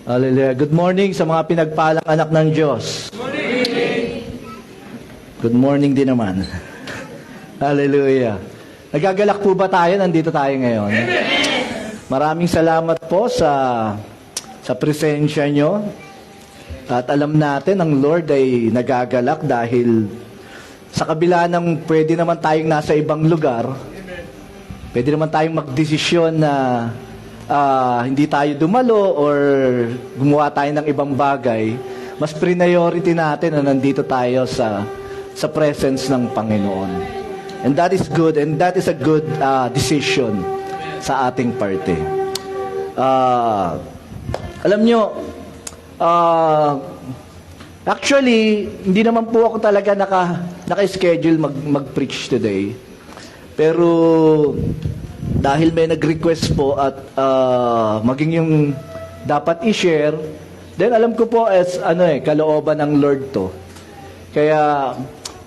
Hallelujah. Good morning sa mga pinagpalang anak ng Diyos. Good morning! Good morning din naman. Hallelujah. Nagagalak po ba tayo? Nandito tayo ngayon. Maraming salamat po sa presensya nyo. At alam natin, ang Lord ay nagagalak dahil sa kabila ng pwede naman tayong nasa ibang lugar, pwede naman tayong magdesisyon na hindi tayo dumalo or gumawa tayo ng ibang bagay. Mas priority natin na nandito tayo sa presence ng Panginoon. And that is good, and that is a good decision sa ating parte. Alam nyo, actually, hindi naman po ako talaga naka-schedule mag-preach today. Pero dahil may nag-request po at maging yung dapat i-share, then alam ko po as kalooban ng Lord to. Kaya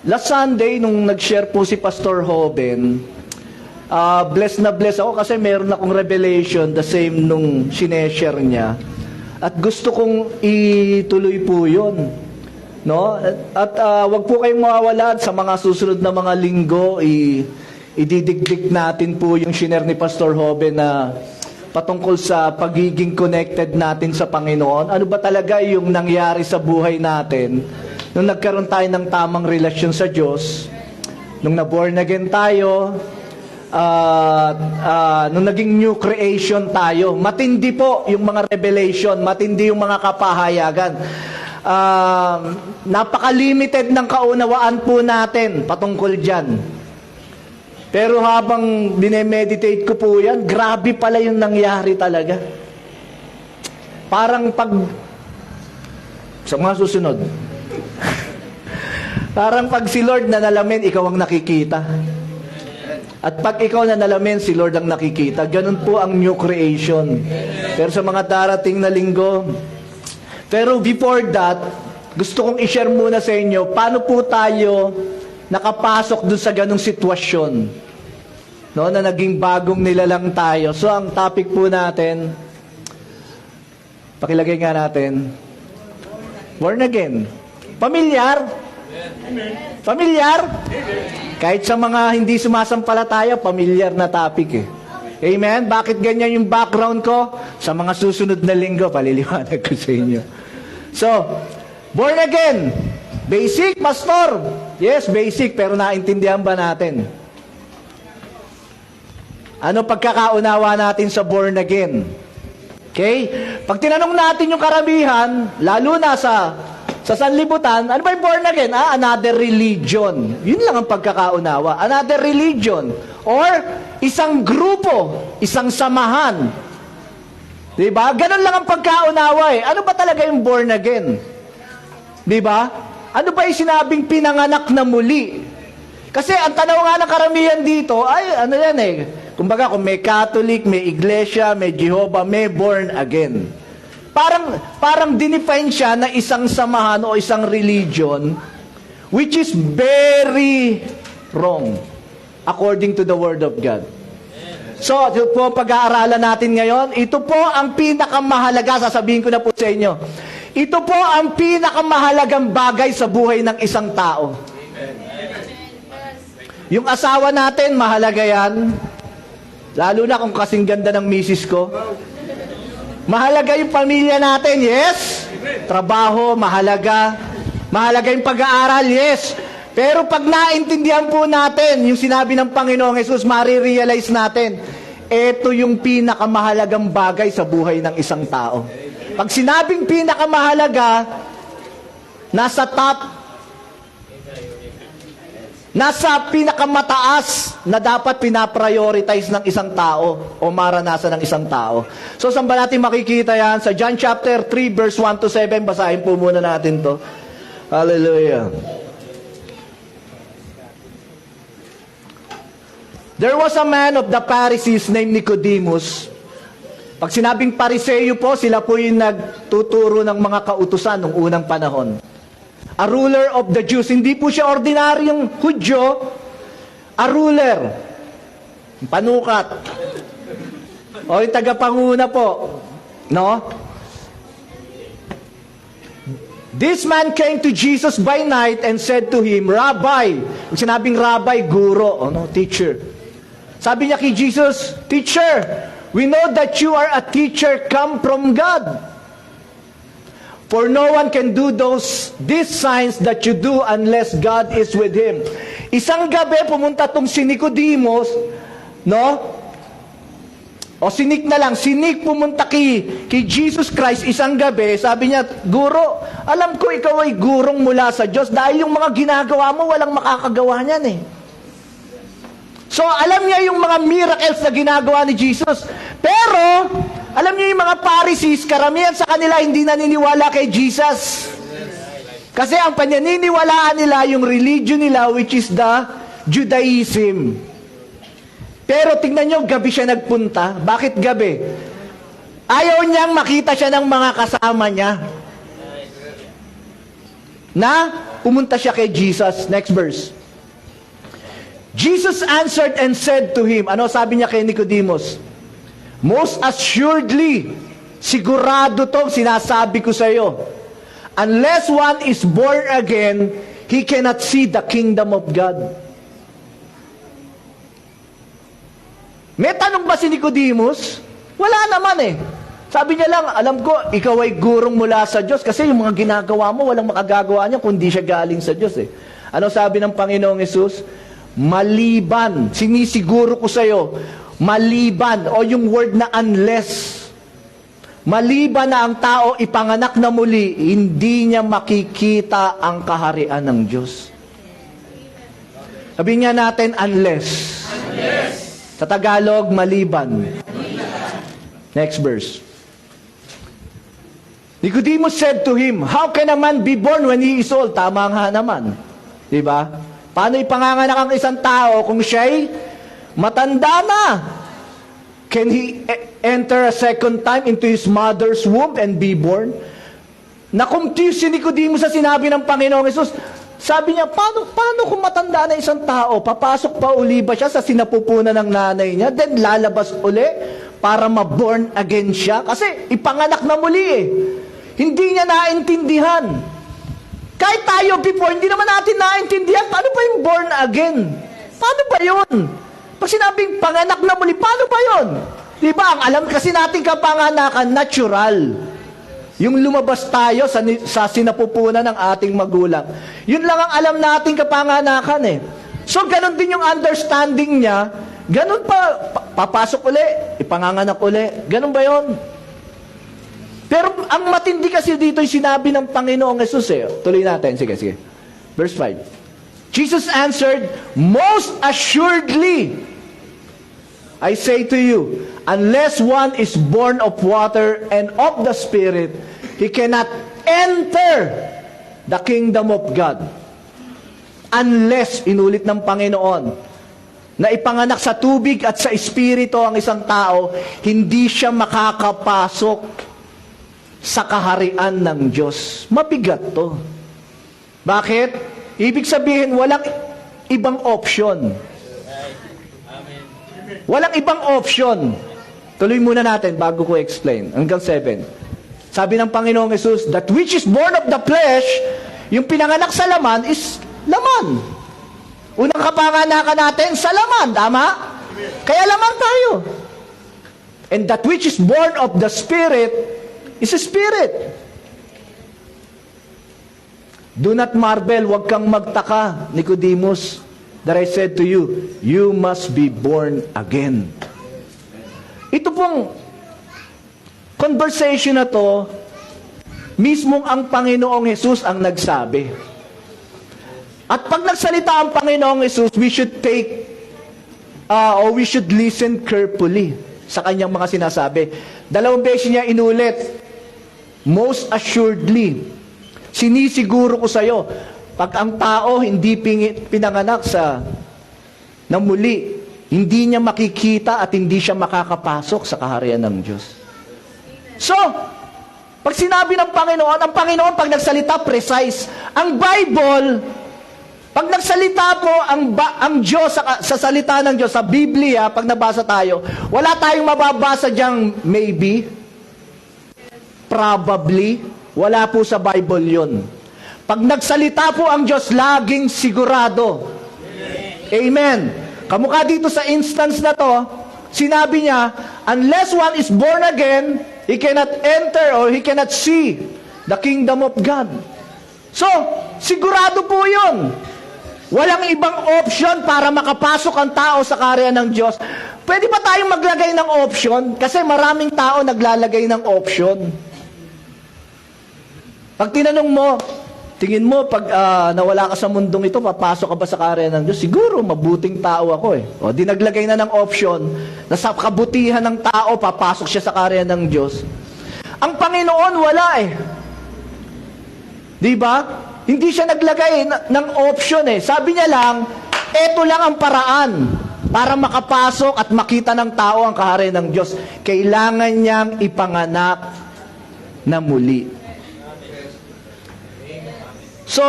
last Sunday nung nag-share po si Pastor Hoben, blessed na blessed ako kasi meron akong revelation the same nung sineshare niya. At gusto kong ituloy po 'yon. No? At wag po kayong mawawala sa mga susunod na mga linggo, ididikdik natin po yung shiner ni Pastor Hoben na patungkol sa pagiging connected natin sa Panginoon. Ano ba talaga yung nangyari sa buhay natin nung nagkaroon tayo ng tamang relasyon sa Diyos, nung na-born again tayo, nung naging new creation tayo. Matindi po yung mga revelation, matindi yung mga kapahayagan. Napaka-limited ng kaunawaan po natin patungkol dyan. Pero habang dinemeditate ko po yan, grabe pala yung nangyari talaga. Parang sa mga susunod, parang pag si Lord nanalamin, ikaw ang nakikita. At pag ikaw nanalamin, si Lord ang nakikita. Ganun po ang new creation. Pero sa mga darating na linggo, pero before that, gusto kong i-share muna sa inyo, paano po tayo nakapasok dun sa ganung sitwasyon, no, na naging bagong nilalang tayo. So ang topic po natin, pakilagay nga natin, born again. Pamilyar? Pamilyar? Kahit sa mga hindi sumasampalataya, pamilyar na topic eh. Amen? Bakit ganyan yung background ko? Sa mga susunod na linggo, paliliwanag ko sa inyo. So, born again. Basic, Pastor. Yes, basic, pero naintindihan ba natin? Ano pagkakaunawa natin sa born again? Okay? Pag tinanong natin yung karamihan, lalo na sa sanlibutan, ano ba yung born again? Another religion. Yun lang ang pagkakaunawa. Another religion. Or isang grupo, isang samahan. Diba? Ganun lang ang pagkaunawa eh. Ano ba talaga yung born again? Diba? Ano ba yung sinabing pinanganak na muli? Kasi ang tanaw nga ng karamihan dito, ay ano yan eh. Kumbaga kung may Catholic, may Iglesia, may Jehovah, may born again. Parang dinefine siya na isang samahan o isang religion which is very wrong according to the Word of God. So, ito po pag-aaralan natin ngayon. Ito po ang pinakamahalaga, sasabihin ko na po sa inyo. Ito po ang pinakamahalagang bagay sa buhay ng isang tao. Yung asawa natin, mahalaga yan. Lalo na kung kasing ganda ng misis ko. Mahalaga yung pamilya natin, yes. Trabaho, mahalaga. Mahalaga yung pag-aaral, yes. Pero pag naintindihan po natin yung sinabi ng Panginoong Jesus, marirealize natin, ito yung pinakamahalagang bagay sa buhay ng isang tao. Pag sinabing pinakamahalaga, nasa top, nasa pinakamataas na dapat pinaprioritize ng isang tao o maranasan ng isang tao. So, saan ba natin makikita yan? Sa John chapter 3, verse 1 to 7, basahin po muna natin to. Hallelujah. There was a man of the Pharisees named Nicodemus. Pag sinabing Pariseyo po, sila po yung nagtuturo ng mga kautusan noong unang panahon. A ruler of the Jews. Hindi po siya ordinaryong Hudyo. A ruler. Panukat. O yung tagapanguna po. No? This man came to Jesus by night and said to him, Rabbi, yung sinabing Rabbi, guro, teacher. Sabi niya kay Jesus, Teacher, we know that you are a teacher come from God. For no one can do these signs that you do unless God is with him. Isang gabi, pumunta tong si Nicodemus, sinik pumunta kay Jesus Christ isang gabi, sabi niya, Guro, alam ko ikaw ay gurong mula sa Diyos dahil yung mga ginagawa mo, walang makakagawa niyan eh. So, alam niya yung mga miracles na ginagawa ni Jesus. Pero, alam niyo yung mga Pharisees, karamihan sa kanila hindi naniniwala kay Jesus. Kasi ang pananiniwalaan nila, yung religion nila, which is the Judaism. Pero tingnan nyo, gabi siya nagpunta. Bakit gabi? Ayaw niyang makita siya ng mga kasama niya. Na pumunta siya kay Jesus. Next verse. Jesus answered and said to him, ano sabi niya kay Nicodemus? Most assuredly, sigurado tong sinasabi ko sa iyo, unless one is born again, he cannot see the kingdom of God. May tanong ba si Nicodemus? Wala naman eh. Sabi niya lang, alam ko, ikaw ay gurong mula sa Diyos kasi yung mga ginagawa mo, walang makagagawa niya kundi siya galing sa Diyos eh. Ano sabi ng Panginoong Hesus? Maliban, sinisiguro ko sa iyo, maliban, o yung word na unless, maliban na ang tao ipanganak na muli, hindi niya makikita ang kaharian ng Diyos. Sabihin niya natin, unless. Sa Tagalog, maliban. Next verse. Nicodemus said to him, how can a man be born when he is old? Tama nga naman. Diba? Paano ipanganganak ang isang tao kung siya'y matanda na? Can he enter a second time into his mother's womb and be born? Na-confuse si Nicodemus sa sinabi ng Panginoong Hesus. Sabi niya, paano kung matanda na isang tao? Papasok pa uli ba siya sa sinapupunan ng nanay niya? Then lalabas uli para ma-born again siya? Kasi ipanganak na muli eh. Hindi niya naintindihan. Kahit tayo before, hindi naman natin naintindihan, paano ba yung born again? Paano ba yun? Pag sinabing panganak na muli, paano ba yun? Diba, ang alam kasi natin kapanganakan, natural. Yung lumabas tayo sa sinapupunan ng ating magulang. Yun lang ang alam natin kapanganakan eh. So, ganun din yung understanding niya, ganun pa, papasok uli, ipanganganak uli, ganun ba yun? Pero ang matindi kasi dito yung sinabi ng Panginoong Hesus eh. Tuloy natin. Sige. Verse 5. Jesus answered, most assuredly, I say to you, unless one is born of water and of the Spirit, he cannot enter the kingdom of God. Unless, inulit ng Panginoon, na ipanganak sa tubig at sa Espiritu ang isang tao, hindi siya makakapasok sa kaharian ng Diyos. Mabigat to. Bakit? Ibig sabihin, walang ibang option. Walang ibang option. Tuloy muna natin bago ko explain. Hanggang 7. Sabi ng Panginoong Hesus, that which is born of the flesh, yung pinanganak sa laman is laman. Unang kapanganakan natin sa laman. Tama? Kaya laman tayo. And that which is born of the Spirit is a spirit. Do not marvel, wag kang magtaka, Nicodemus, that I said to you, you must be born again. Ito pong conversation na to, mismong ang Panginoong Hesus ang nagsabi. At pag nagsalita ang Panginoong Hesus, we should we should listen carefully sa kanyang mga sinasabi. 2 beses niya inulit, most assuredly, sinisiguro ko sa iyo, pag ang tao hindi pinanganak na muli, hindi niya makikita at hindi siya makakapasok sa kaharian ng Diyos. So, pag sinabi ng Panginoon, ang Panginoon pag nagsalita, precise. Ang Bible, pag nagsalita po ang Diyos sa salita ng Diyos, sa Biblia, pag nabasa tayo, wala tayong mababasa diyang maybe, probably, Wala po sa Bible yun. Pag nagsalita po ang Diyos, laging sigurado. Amen. Kamukha dito sa instance na to, sinabi niya, unless one is born again, he cannot enter or he cannot see the kingdom of God. So, sigurado po yun. Walang ibang option para makapasok ang tao sa kaharian ng Diyos. Pwede ba tayong maglagay ng option? Kasi maraming tao naglalagay ng option. Pag tinanong mo, tingin mo, pag nawala ka sa mundong ito, papasok ka ba sa kaharian ng Diyos? Siguro, mabuting tao ako eh. O, di naglagay na ng option na sa kabutihan ng tao, papasok siya sa kaharian ng Diyos. Ang Panginoon, wala eh. Di ba? Hindi siya naglagay ng option eh. Sabi niya lang, eto lang ang paraan para makapasok at makita ng tao ang kaharian ng Diyos. Kailangan niyang ipanganak na muli. So,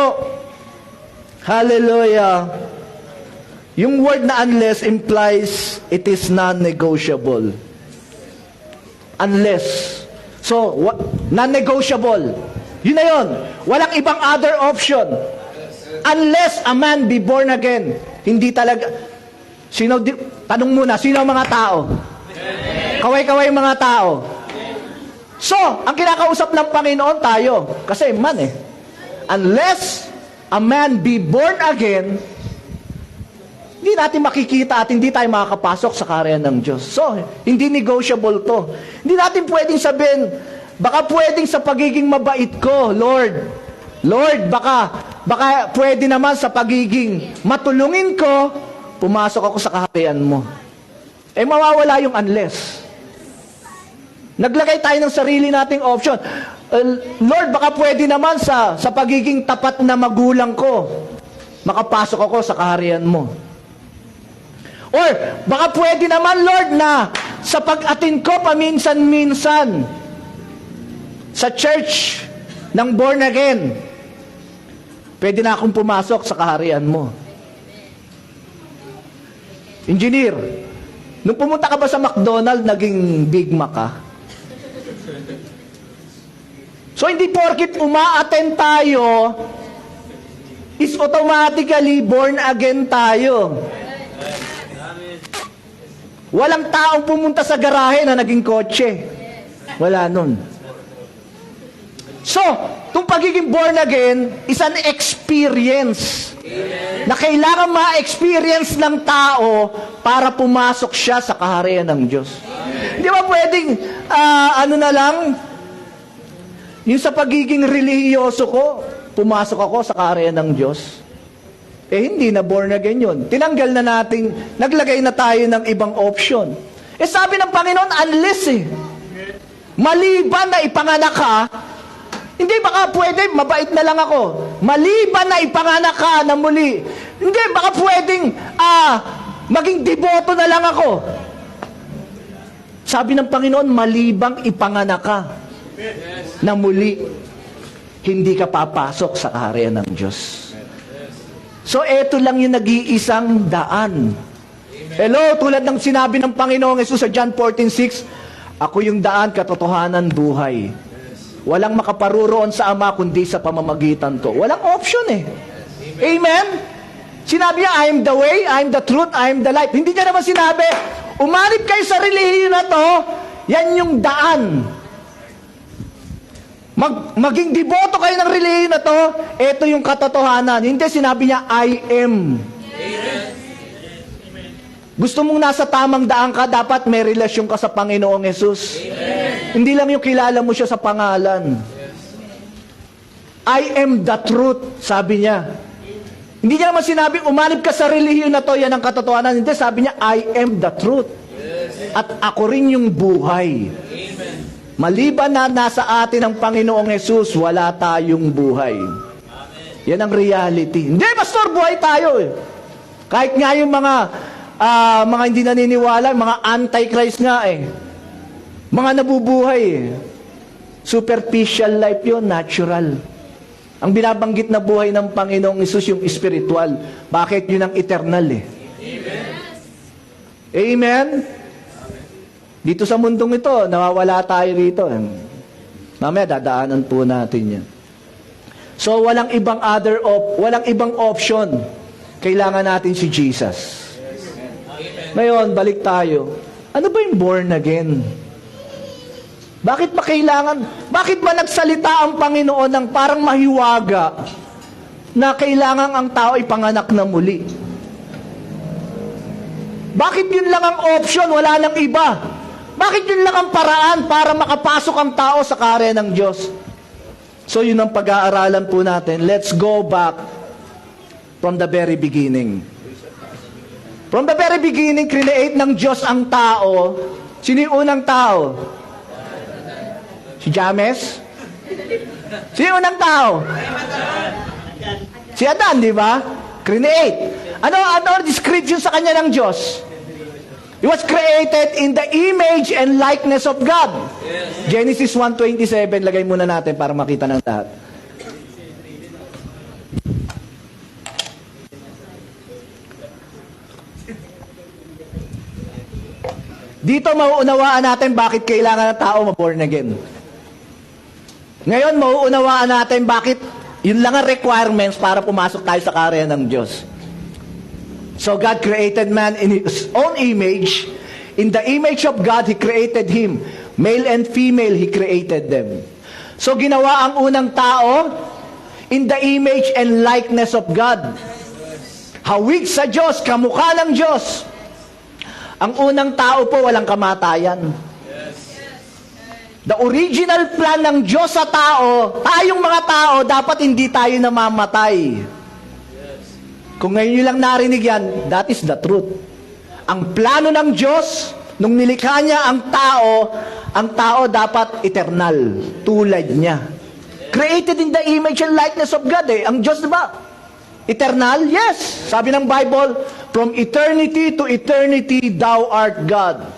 hallelujah. Yung word na unless implies it is non-negotiable. Unless. So, non-negotiable. Yun na yun. Walang ibang other option. Unless a man be born again. Hindi talaga. Tanong muna, sino ang mga tao? Kaway-kaway mga tao. So, ang kinakausap ng Panginoon tayo. Kasi man eh. Unless a man be born again, hindi natin makikita at hindi tayo makakapasok sa kaharian ng Diyos. So, hindi negotiable to. Hindi natin pwedeng sabihin, baka pwedeng sa pagiging mabait ko, Lord. Lord, baka pwede naman sa pagiging matulungin ko, pumasok ako sa kaharian mo. Eh, mawawala yung unless. Naglagay tayo ng sarili nating option. Lord, baka pwede naman sa pagiging tapat na magulang ko, makapasok ako sa kaharian mo. Or, baka pwede naman, Lord, na sa pag-attend ko paminsan-minsan, sa church ng born again, pwede na akong pumasok sa kaharian mo. Engineer, nung pumunta ka ba sa McDonald's, naging Big Mac ka? So, hindi porkit uma-attend tayo, is automatically born again tayo. Walang taong pumunta sa garahe na naging kotse. Wala nun. So, itong pagiging born again is an experience. Amen. Na kailangan ma-experience ng tao para pumasok siya sa kaharian ng Diyos. Hindi ba pwedeng, na lang, yung sa pagiging relihiyoso ko, pumasok ako sa kaharian ng Diyos. Eh, hindi na born again yun. Tinanggal na natin, naglagay na tayo ng ibang option. Eh, sabi ng Panginoon, unless eh. Maliban na ipanganak ka, hindi, baka pwede, mabait na lang ako. Maliban na ipanganak ka na muli. Hindi, baka pwedeng, maging deboto na lang ako. Sabi ng Panginoon, malibang ipanganak ka na muli, hindi ka papasok sa kaharian ng Diyos. So, eto lang yung nag-iisang daan. Hello, tulad ng sinabi ng Panginoong Hesus sa John 14:6, ako yung daan, katotohanan, buhay. Walang makaparuroon sa Ama kundi sa pamamagitan ko. Walang option eh. Amen? Sinabi niya, I am the way, I am the truth, I am the life. Hindi niya naman sinabi, umanib kayo sa relihiyon na to, yan yung daan. Maging deboto kayo ng relihiyon na to, ito yung katotohanan. Hindi, sinabi niya, I am. Amen. Gusto mong nasa tamang daan ka, dapat may relasyon ka sa Panginoong Hesus. Amen. Hindi lang yung kilala mo siya sa pangalan. Yes. I am the truth, sabi niya. Hindi niya naman sinabing, umanib ka sa relihiyon na to, yan ang katotohanan. Hindi, sabi niya, I am the truth. Yes. At ako rin yung buhay. Amen. Maliban na nasa atin ang Panginoong Hesus, wala tayong buhay. Amen. Yan ang reality. Hindi, pastor, buhay tayo eh. Kahit nga yung mga hindi naniniwala, mga antichrist nga eh. Mga nabubuhay eh. Superficial life yun, natural. Ang binabanggit na buhay ng Panginoong Hesus yung spiritual. Bakit? Yun ang eternal eh. Amen. Amen? Dito sa mundong ito, nawawala tayo rito. Mamaya dadaanan po natin yan. So walang ibang option. Kailangan natin si Jesus. Ngayon, balik tayo. Ano ba yung born again? Bakit ba nagsalita ang Panginoon ng parang mahiwaga na kailangan ang tao ipanganak na muli? Bakit yun lang ang option, wala nang iba? Bakit yun lang ang paraan para makapasok ang tao sa karya ng Diyos? So yun ang pag-aaralan po natin. Let's go back from the very beginning. From the very beginning, create ng Diyos ang tao. Sino yung unang tao? Si James? Sino yung unang tao? Si Adan, di ba? Create. Ano ang description sa kanya ng Diyos? He was created in the image and likeness of God. Genesis 1:27, lagay muna natin para makita ng lahat. Dito mauunawaan natin bakit kailangan ng tao ma-born again. Ngayon, mauunawaan natin bakit yun lang ang requirements para pumasok tayo sa karya ng Diyos. So God created man in His own image. In the image of God, He created him. Male and female, He created them. So ginawa ang unang tao in the image and likeness of God. Hawig sa Diyos, kamukha ng Diyos. Ang unang tao po, walang kamatayan. The original plan ng Diyos sa tao, tayong mga tao, dapat hindi tayo namamatay. Kung ngayon nyo lang narinig yan, that is the truth. Ang plano ng Diyos, nung nilikha niya ang tao dapat eternal, tulad niya. Created in the image and likeness of God eh. Ang Diyos diba? Eternal? Yes. Sabi ng Bible, from eternity to eternity, thou art God.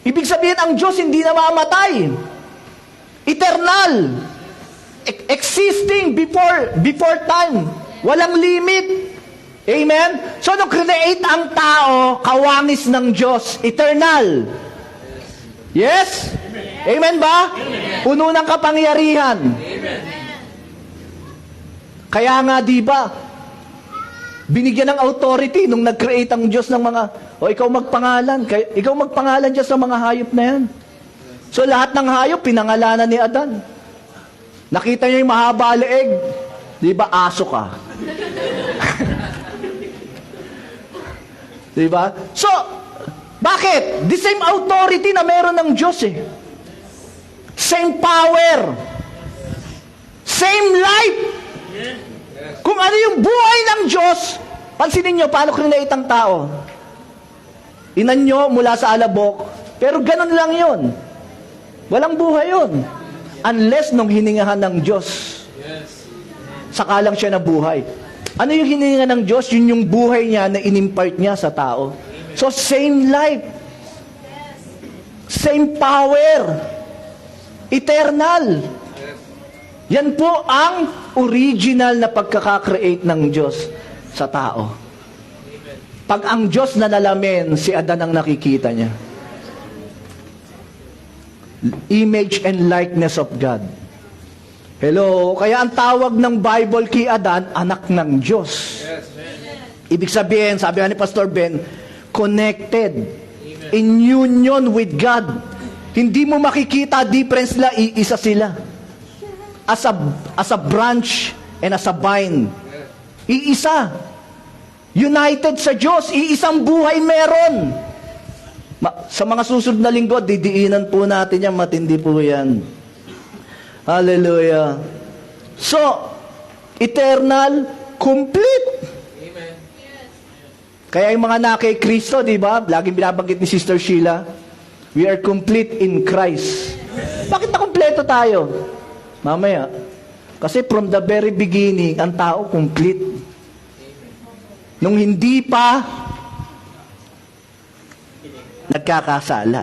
Ibig sabihin, ang Diyos hindi namamatay. Eternal. Existing before time. Walang limit. Amen? So, nung create ang tao, kawangis ng Diyos, eternal. Yes? Amen ba? Puno ng kapangyarihan. Kaya nga, di ba, binigyan ng authority nung nag-create ang Diyos ng mga, ikaw magpangalan dyan sa mga hayop na yan. So lahat ng hayop, pinangalanan ni Adan. Nakita niya yung mahaba leeg, di ba, aso ka. Di ba? So, bakit? The same authority na meron ng Diyos eh. Same power. Same life. Kung ano yung buhay ng Diyos, pansinin nyo, paano create ang tao? Inan nyo mula sa alabok, pero ganun lang yun. Walang buhay yun. Unless nung hiningahan ng Diyos. Saka lang siya nabuhay. Ano yung hiningahan ng Diyos? Yun yung buhay niya na inimpart niya sa tao. So, same life. Same power. Eternal. Yan po ang original na pagkaka-create ng Diyos sa tao. Pag ang Diyos na nalamin, si Adan ang nakikita niya. Image and likeness of God. Hello? Kaya ang tawag ng Bible kay Adan, anak ng Diyos. Ibig sabihin, sabi nga ni Pastor Ben, connected. In union with God. Hindi mo makikita difference nila, iisa sila. As a branch and as a vine. Iisa. United sa Diyos. Iisang buhay meron. Sa mga susunod na linggo, didiinan po natin yan. Matindi po yan. Hallelujah. So, eternal, complete. Amen. Kaya yung mga na kay Kristo, di ba? Laging binabanggit ni Sister Sheila, we are complete in Christ. Bakit na kompleto tayo? Mamaya. Kasi from the very beginning, ang tao complete. Nung hindi pa nagkakasala.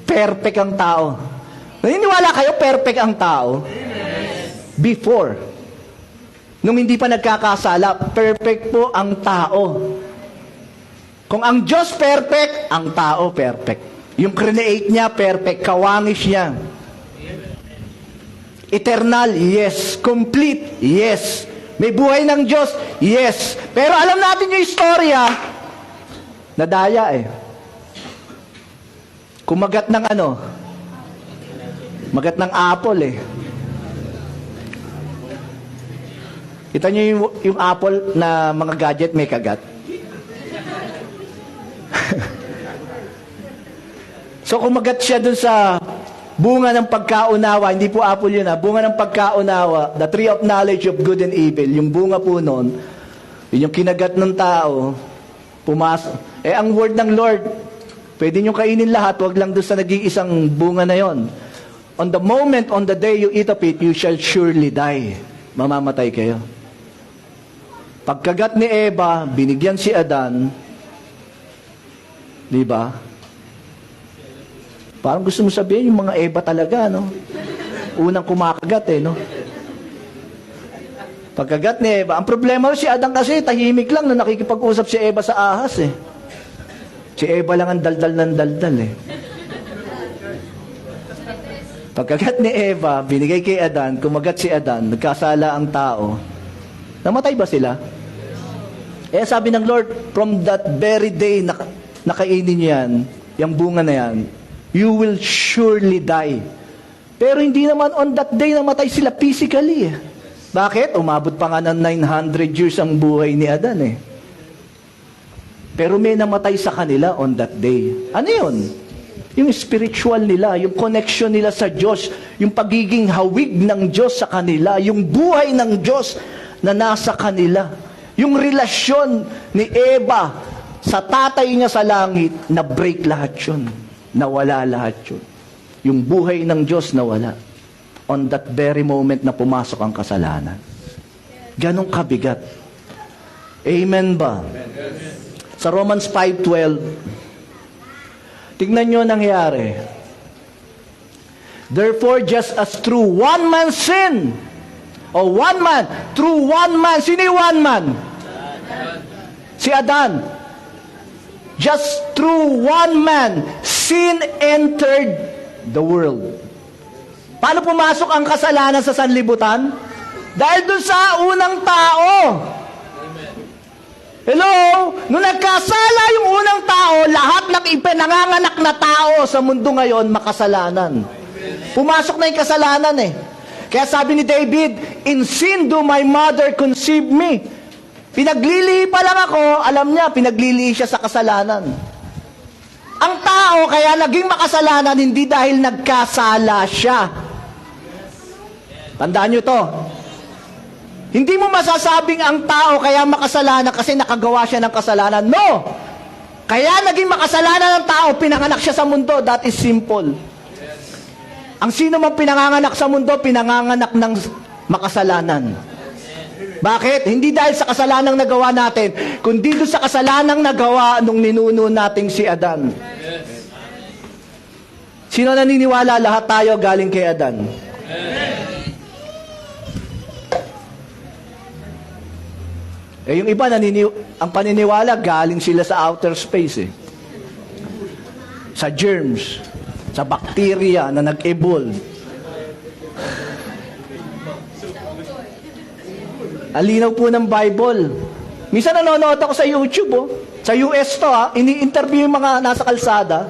Perfect ang tao. Naniniwala kayo, perfect ang tao? Before. Nung hindi pa nagkakasala, perfect po ang tao. Kung ang Diyos perfect, ang tao perfect. Yung create niya, perfect. Kawangis niya. Eternal, yes. Complete, yes. May buhay ng Diyos, yes. Pero alam natin yung istorya, nadaya eh. Kumagat ng ano? Magat ng apple eh. Kita niyo yung apple na mga gadget may kagat? So kumagat siya dun sa bunga ng pagkaunawa, hindi po apple yun bunga ng pagkaunawa, the tree of knowledge of good and evil, yung bunga po nun, yun yung kinagat ng tao, pumasok. Ang word ng Lord, pwede nyo kainin lahat, wag lang dun sa nag-iisang bunga na yon. On the moment, on the day you eat of it, you shall surely die. Mamamatay kayo. Pagkagat ni Eva, binigyan si Adan, di ba? Parang gusto mo sabihin, yung mga Eva talaga, no? Unang kumakagat, no? Pagkagat ni Eva. Ang problema si Adan kasi, tahimik lang na nakikipag-usap si Eva sa ahas, Si Eva lang ang daldal ng daldal, Pagkagat ni Eva, binigay kay Adan, kumagat si Adan, nagkasala ang tao. Namatay ba sila? Sabi ng Lord, from that very day, nakainin yan, yung bunga na yan, you will surely die. Pero hindi naman on that day namatay sila physically. Bakit? Umabot pa nga ng 900 years ang buhay ni Adan Pero may namatay sa kanila on that day. Ano yun? Yung spiritual nila, yung connection nila sa Diyos, yung pagiging hawig ng Diyos sa kanila, yung buhay ng Diyos na nasa kanila. Yung relasyon ni Eva sa tatay niya sa langit, na-break lahat yun. Nawala lahat yun. Yung buhay ng Diyos nawala. On that very moment na pumasok ang kasalanan. Ganong kabigat. Amen ba? Sa Romans 5:12, tignan nyo nangyari. Therefore, just as through one man sin, through one man, sino yung one man? Si Adan. Just through one man, sin entered the world. Paano pumasok ang kasalanan sa sanlibutan? Dahil dun sa unang tao. Hello? Nung nagkasala yung unang tao, lahat ng ipinanganganak na tao sa mundo ngayon, makasalanan. Pumasok na yung kasalanan Kaya sabi ni David, in sin do my mother conceive me. Pinaglilihi pa lang ako, alam niya, pinaglilihi siya sa kasalanan. Ang tao, kaya naging makasalanan, hindi dahil nagkasala siya. Tandaan niyo to. Hindi mo masasabing ang tao kaya makasalanan kasi nakagawa siya ng kasalanan. No! Kaya naging makasalanan ng tao, pinanganak siya sa mundo. That is simple. Ang sino man pinanganganak sa mundo, pinanganganak ng makasalanan. Bakit? Hindi dahil sa kasalanang nagawa natin, kundi doon sa kasalanang nagawa nung ninuno nating si Adan. Sino naniniwala lahat tayo galing kay Adan? Yung iba, ang paniniwala, galing sila sa outer space Sa germs, sa bacteria na nag-evolve. Alinaw po ng Bible. Minsan nanonood ako sa YouTube, Sa US to, ini-interview yung mga nasa kalsada.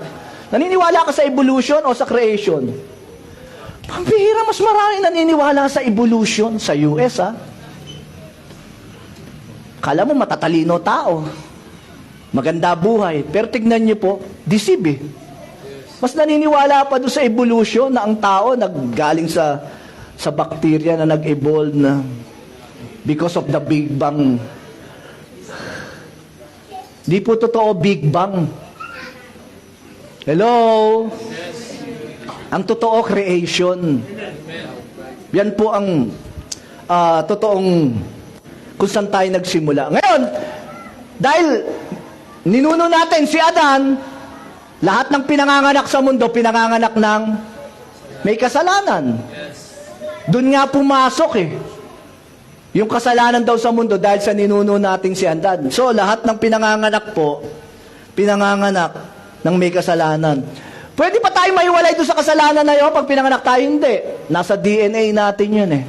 Naniniwala ka sa evolution o sa creation? Pambihira, mas marami naniniwala sa evolution sa US, Kala mo matatalino tao. Maganda buhay. Pero tignan niyo po, deceive Mas naniniwala pa doon sa evolution na ang tao naggaling sa bacteria na nag-evolve na because of the Big Bang. Di po totoo Big Bang. Hello? Ang totoo creation. Yan po ang totoong kung saan tayo nagsimula. Ngayon, dahil ninuno natin si Adan, lahat ng pinanganganak sa mundo, pinanganganak ng may kasalanan. Doon nga pumasok yung kasalanan daw sa mundo dahil sa ninuno nating si Adan. So, lahat ng pinanganganak po, pinanganganak ng may kasalanan. Pwede pa tayo maiwalay doon sa kasalanan na yun pag pinanganak tayo? Hindi. Nasa DNA natin yun eh.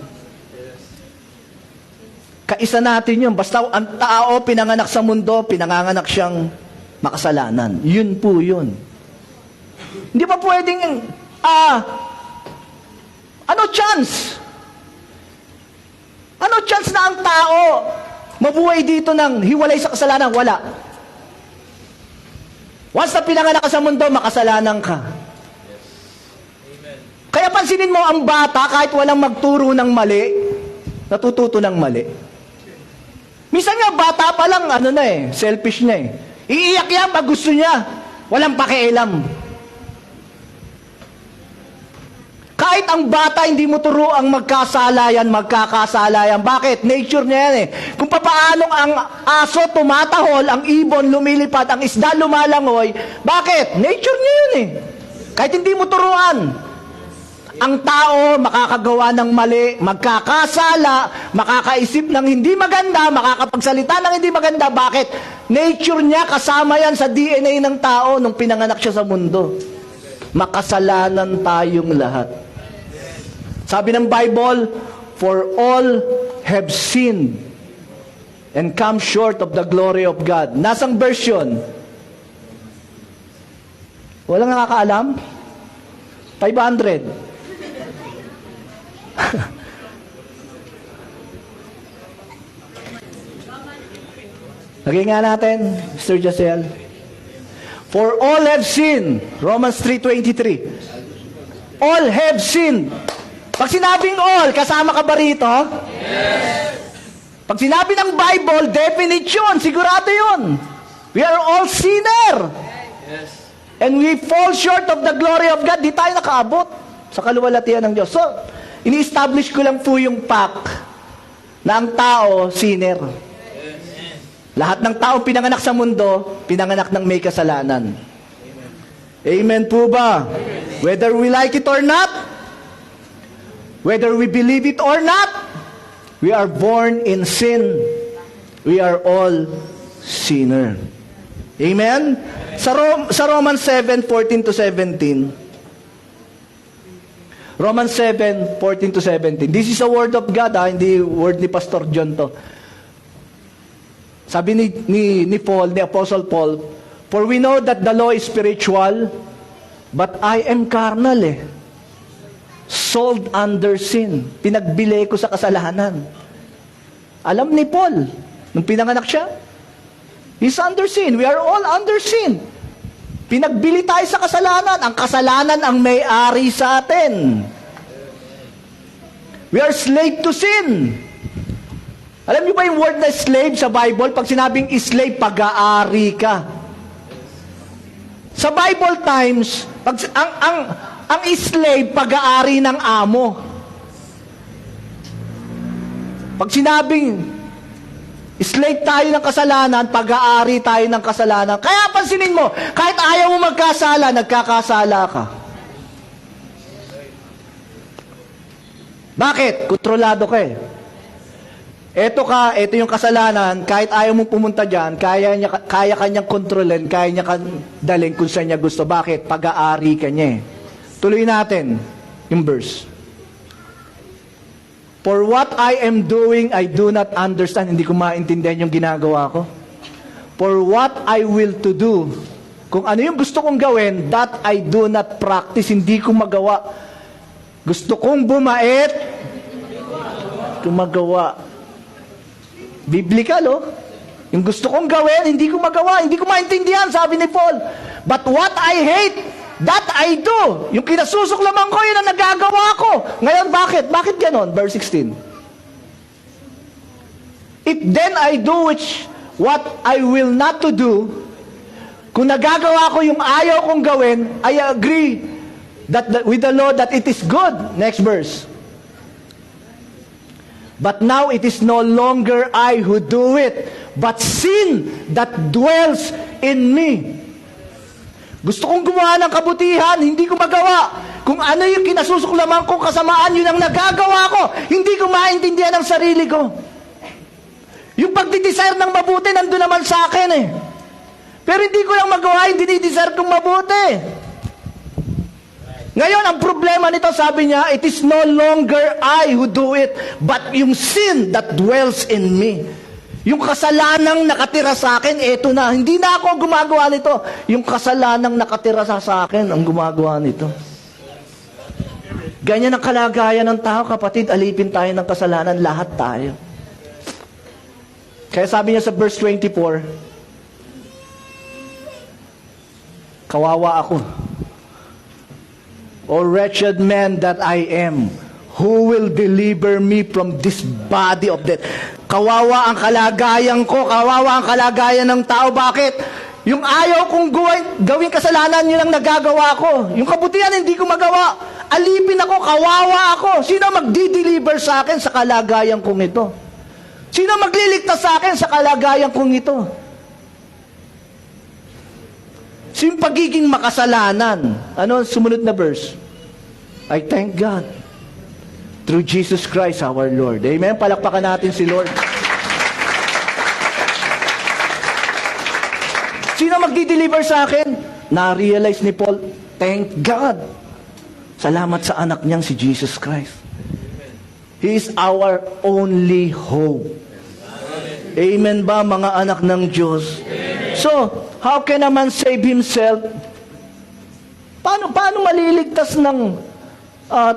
Kaisa natin yun. Basta ang tao pinanganak sa mundo, pinanganganak siyang makasalanan. Yun po yun. Hindi pa pwedeng, ano chance? Ano chance na ang tao mabuhay dito ng hiwalay sa kasalanan? Wala. Once na pinanganak ka sa mundo, makasalanan ka. Kaya pansinin mo ang bata, kahit walang magturo ng mali, natututo ng mali. Minsan nga, bata pa lang, selfish na eh. Iiyak yan pag gusto niya. Walang pakialam. Kahit ang bata, hindi mo turo ang magkasalayan. Bakit? Nature niya yan eh. Kung papaano ang aso tumatahol, ang ibon lumilipad, ang isda lumalangoy, bakit? Nature niya yun eh. Kahit hindi mo turuan. Ang tao, makakagawa ng mali, magkakasala, makakaisip ng hindi maganda, makakapagsalita ng hindi maganda. Bakit? Nature niya, kasama yan sa DNA ng tao nung pinanganak siya sa mundo. Makasalanan tayong lahat. Sabi ng Bible, for all have sinned and come short of the glory of God. Nasang version? Walang nakakaalam? 500. Lagay nga natin, Mr. Jacel. For all have sinned. Romans 3:23. All have sinned. Pag sinabing all, kasama ka ba rito? Yes. Pag sinabi ng Bible, definition, sigurado yun. We are all sinner. Yes. And we fall short of the glory of God. Di tayo nakaabot sa kaluwalhatian ng Diyos. So, ini-establish ko lang po yung fact na ang tao, sinner. Yes. Lahat ng tao pinanganak sa mundo, pinanganak ng may kasalanan. Amen po ba? Amen. Whether we like it or not, whether we believe it or not, we are born in sin. We are all sinner. Amen? Sa Romans 7:14-17, Romans 7:14-17, this is a word of God, hindi word ni Pastor John to. Sabi ni Paul, ni Apostle Paul, for we know that the law is spiritual, but I am carnal sold under sin. Pinagbili ko sa kasalanan. Alam ni Paul, nung pinanganak siya, he's under sin. We are all under sin. Pinagbili tayo sa kasalanan. Ang kasalanan ang may-ari sa atin. We are slave to sin. Alam niyo ba yung word na slave sa Bible? Pag sinabing slave, pag-aari ka. Sa Bible times, ang slave, pag-aari ng amo. Pag sinabing slave tayo ng kasalanan, pag-aari tayo ng kasalanan. Kaya pansinin mo, kahit ayaw mo magkasala, nagkakasala ka. Bakit? Kontrolado ka Ito yung kasalanan, kahit ayaw mong pumunta dyan, kaya kanyang kontrolin, kaya niya dalhin kung saan niya gusto. Bakit? Pag-aari ka niya Tuloy natin yung verse. For what I am doing, I do not understand. Hindi ko maintindihan yung ginagawa ko. For what I will to do, kung ano yung gusto kong gawin, that I do not practice. Hindi ko magawa. Gusto kong bumait, magawa. Biblical, Yung gusto kong gawin, hindi ko magawa. Hindi ko maintindihan, sabi ni Paul. But what I hate, that I do. Yung kinasusuklaman ko, yun ang nagagawa ko. Ngayon, bakit? Bakit ganon? Verse 16. If then I do what I will not to do, kung nagagawa ko yung ayaw kong gawin, I agree with the Lord that it is good. Next verse. But now it is no longer I who do it, but sin that dwells in me. Gusto kong gumawa ng kabutihan, hindi ko magawa. Kung ano yung kinasusuklaman kong kasamaan, yun ang nagagawa ko. Hindi ko maintindihan ang sarili ko. Yung pagdidesire ng mabuti, nandun naman sa akin Pero hindi ko lang magawa yung dinidesire kong mabuti. Ngayon, ang problema nito, sabi niya, it is no longer I who do it, but yung sin that dwells in me. Yung kasalanang nakatira sa akin, eto na. Hindi na ako gumagawa nito. Yung kasalanang nakatira sa akin ang gumagawa nito. Ganyan ang kalagayan ng tao, kapatid. Alipin tayo ng kasalanan, lahat tayo. Kaya sabi niya sa verse 24, kawawa ako. O wretched man that I am, who will deliver me from this body of death? Kawawa ang kalagayan ko, kawawa ang kalagayan ng tao. Bakit? Yung ayaw kong gawin kasalanan, yun ang nagagawa ko. Yung kabutihan, hindi ko magawa. Alipin ako, kawawa ako. Sino magdi-deliver sa akin sa kalagayan kong ito? Sino magliligtas sa akin sa kalagayan kong ito? So yung pagiging makasalanan, ano sumunod na verse? I thank God through Jesus Christ our Lord. Amen? Palakpakan natin si Lord. Sino magdi-deliver sa akin? Na-realize ni Paul, thank God. Salamat sa anak niyang si Jesus Christ. He is our only hope. Amen ba, mga anak ng Diyos? So, how can a man save himself? Paano maliligtas ng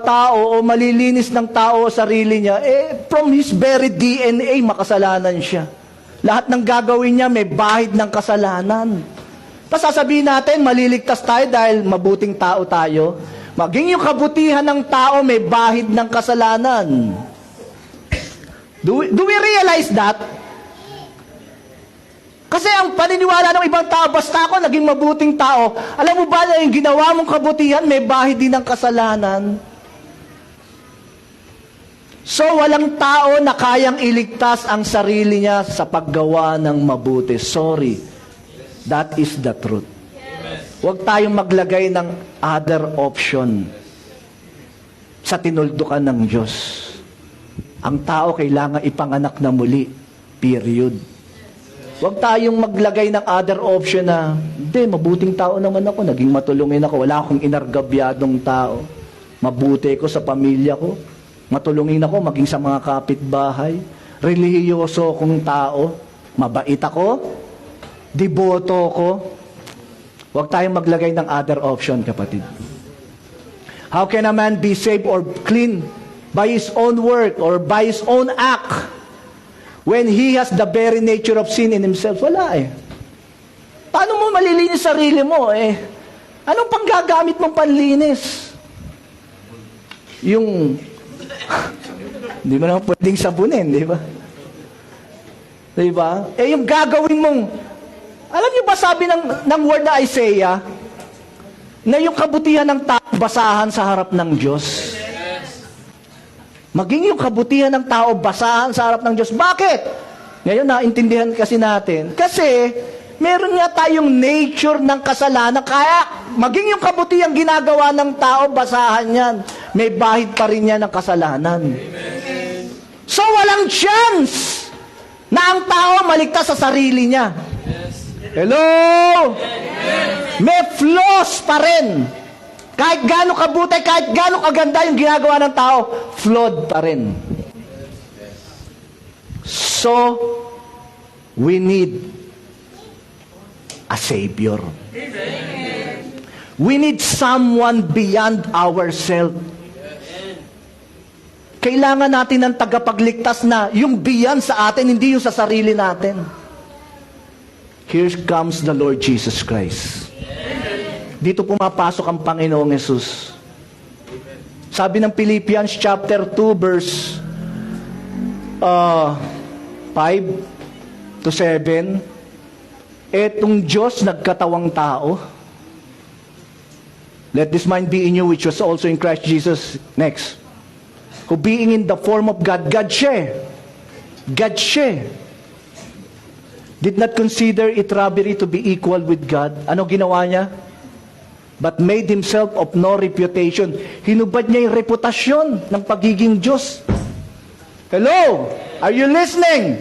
tao o malilinis ng tao o sarili niya? From his very DNA, makasalanan siya. Lahat ng gagawin niya may bahid ng kasalanan. Pasasabihin natin, maliligtas tayo dahil mabuting tao tayo. Maging yung kabutihan ng tao may bahid ng kasalanan. Do we realize that? Kasi ang paniniwala ng ibang tao, basta ako naging mabuting tao, alam mo ba na yung ginawa mong kabutihan, may bahid din ng kasalanan? So, walang tao na kayang iligtas ang sarili niya sa paggawa ng mabuti. Sorry. That is the truth. Huwag tayong maglagay ng other option sa tinuldukan ng Diyos. Ang tao kailangan ipanganak na muli. Period. Huwag tayong maglagay ng other option na, hindi, mabuting tao naman ako, naging matulungin ako, wala akong inargabyadong tao. Mabuti ko sa pamilya ko, matulungin ako maging sa mga kapitbahay, relihiyoso kong tao, mabait ako, deboto ko. Huwag tayong maglagay ng other option, kapatid. How can a man be saved or clean by his own work or by his own act when he has the very nature of sin in himself? Wala eh. Paano mo malilinis sarili mo eh? Anong panggagamit mong panlinis? Yung hindi mo naman pwedeng sabunin, di ba? Di ba? Yung gagawin mong, alam niyo ba sabi ng word na Isaiah, na yung kabutihan ng tao basahan sa harap ng Diyos? Maging yung kabutihan ng tao basahan sa harap ng Diyos. Bakit? Ngayon naintindihan kasi natin. Kasi meron nga tayong nature ng kasalanan. Kaya maging yung kabutihan ginagawa ng tao basahan yan. May bahid pa rin yan ng kasalanan. Amen. So walang chance na ang tao maligtas sa sarili niya. Yes. Hello? Amen. May flaws pa rin. Kahit gaano kabuti, kahit gaano kaganda yung ginagawa ng tao, flawed pa rin. So, we need a Savior. Amen. We need someone beyond ourselves. Kailangan natin ng tagapagligtas na yung beyond sa atin, hindi yung sa sarili natin. Here comes the Lord Jesus Christ. Dito pumapasok ang Panginoong Yesus. Sabi ng Philippians chapter 2 verse 5 to 7, etong Diyos nagkatawang tao. Let this mind be in you which was also in Christ Jesus. Next. Who being in the form of God, God siya. Did not consider it robbery to be equal with God. Ano ginawa niya? But made himself of no reputation. Hinubad niya yung reputasyon ng pagiging Diyos. Hello? Are you listening?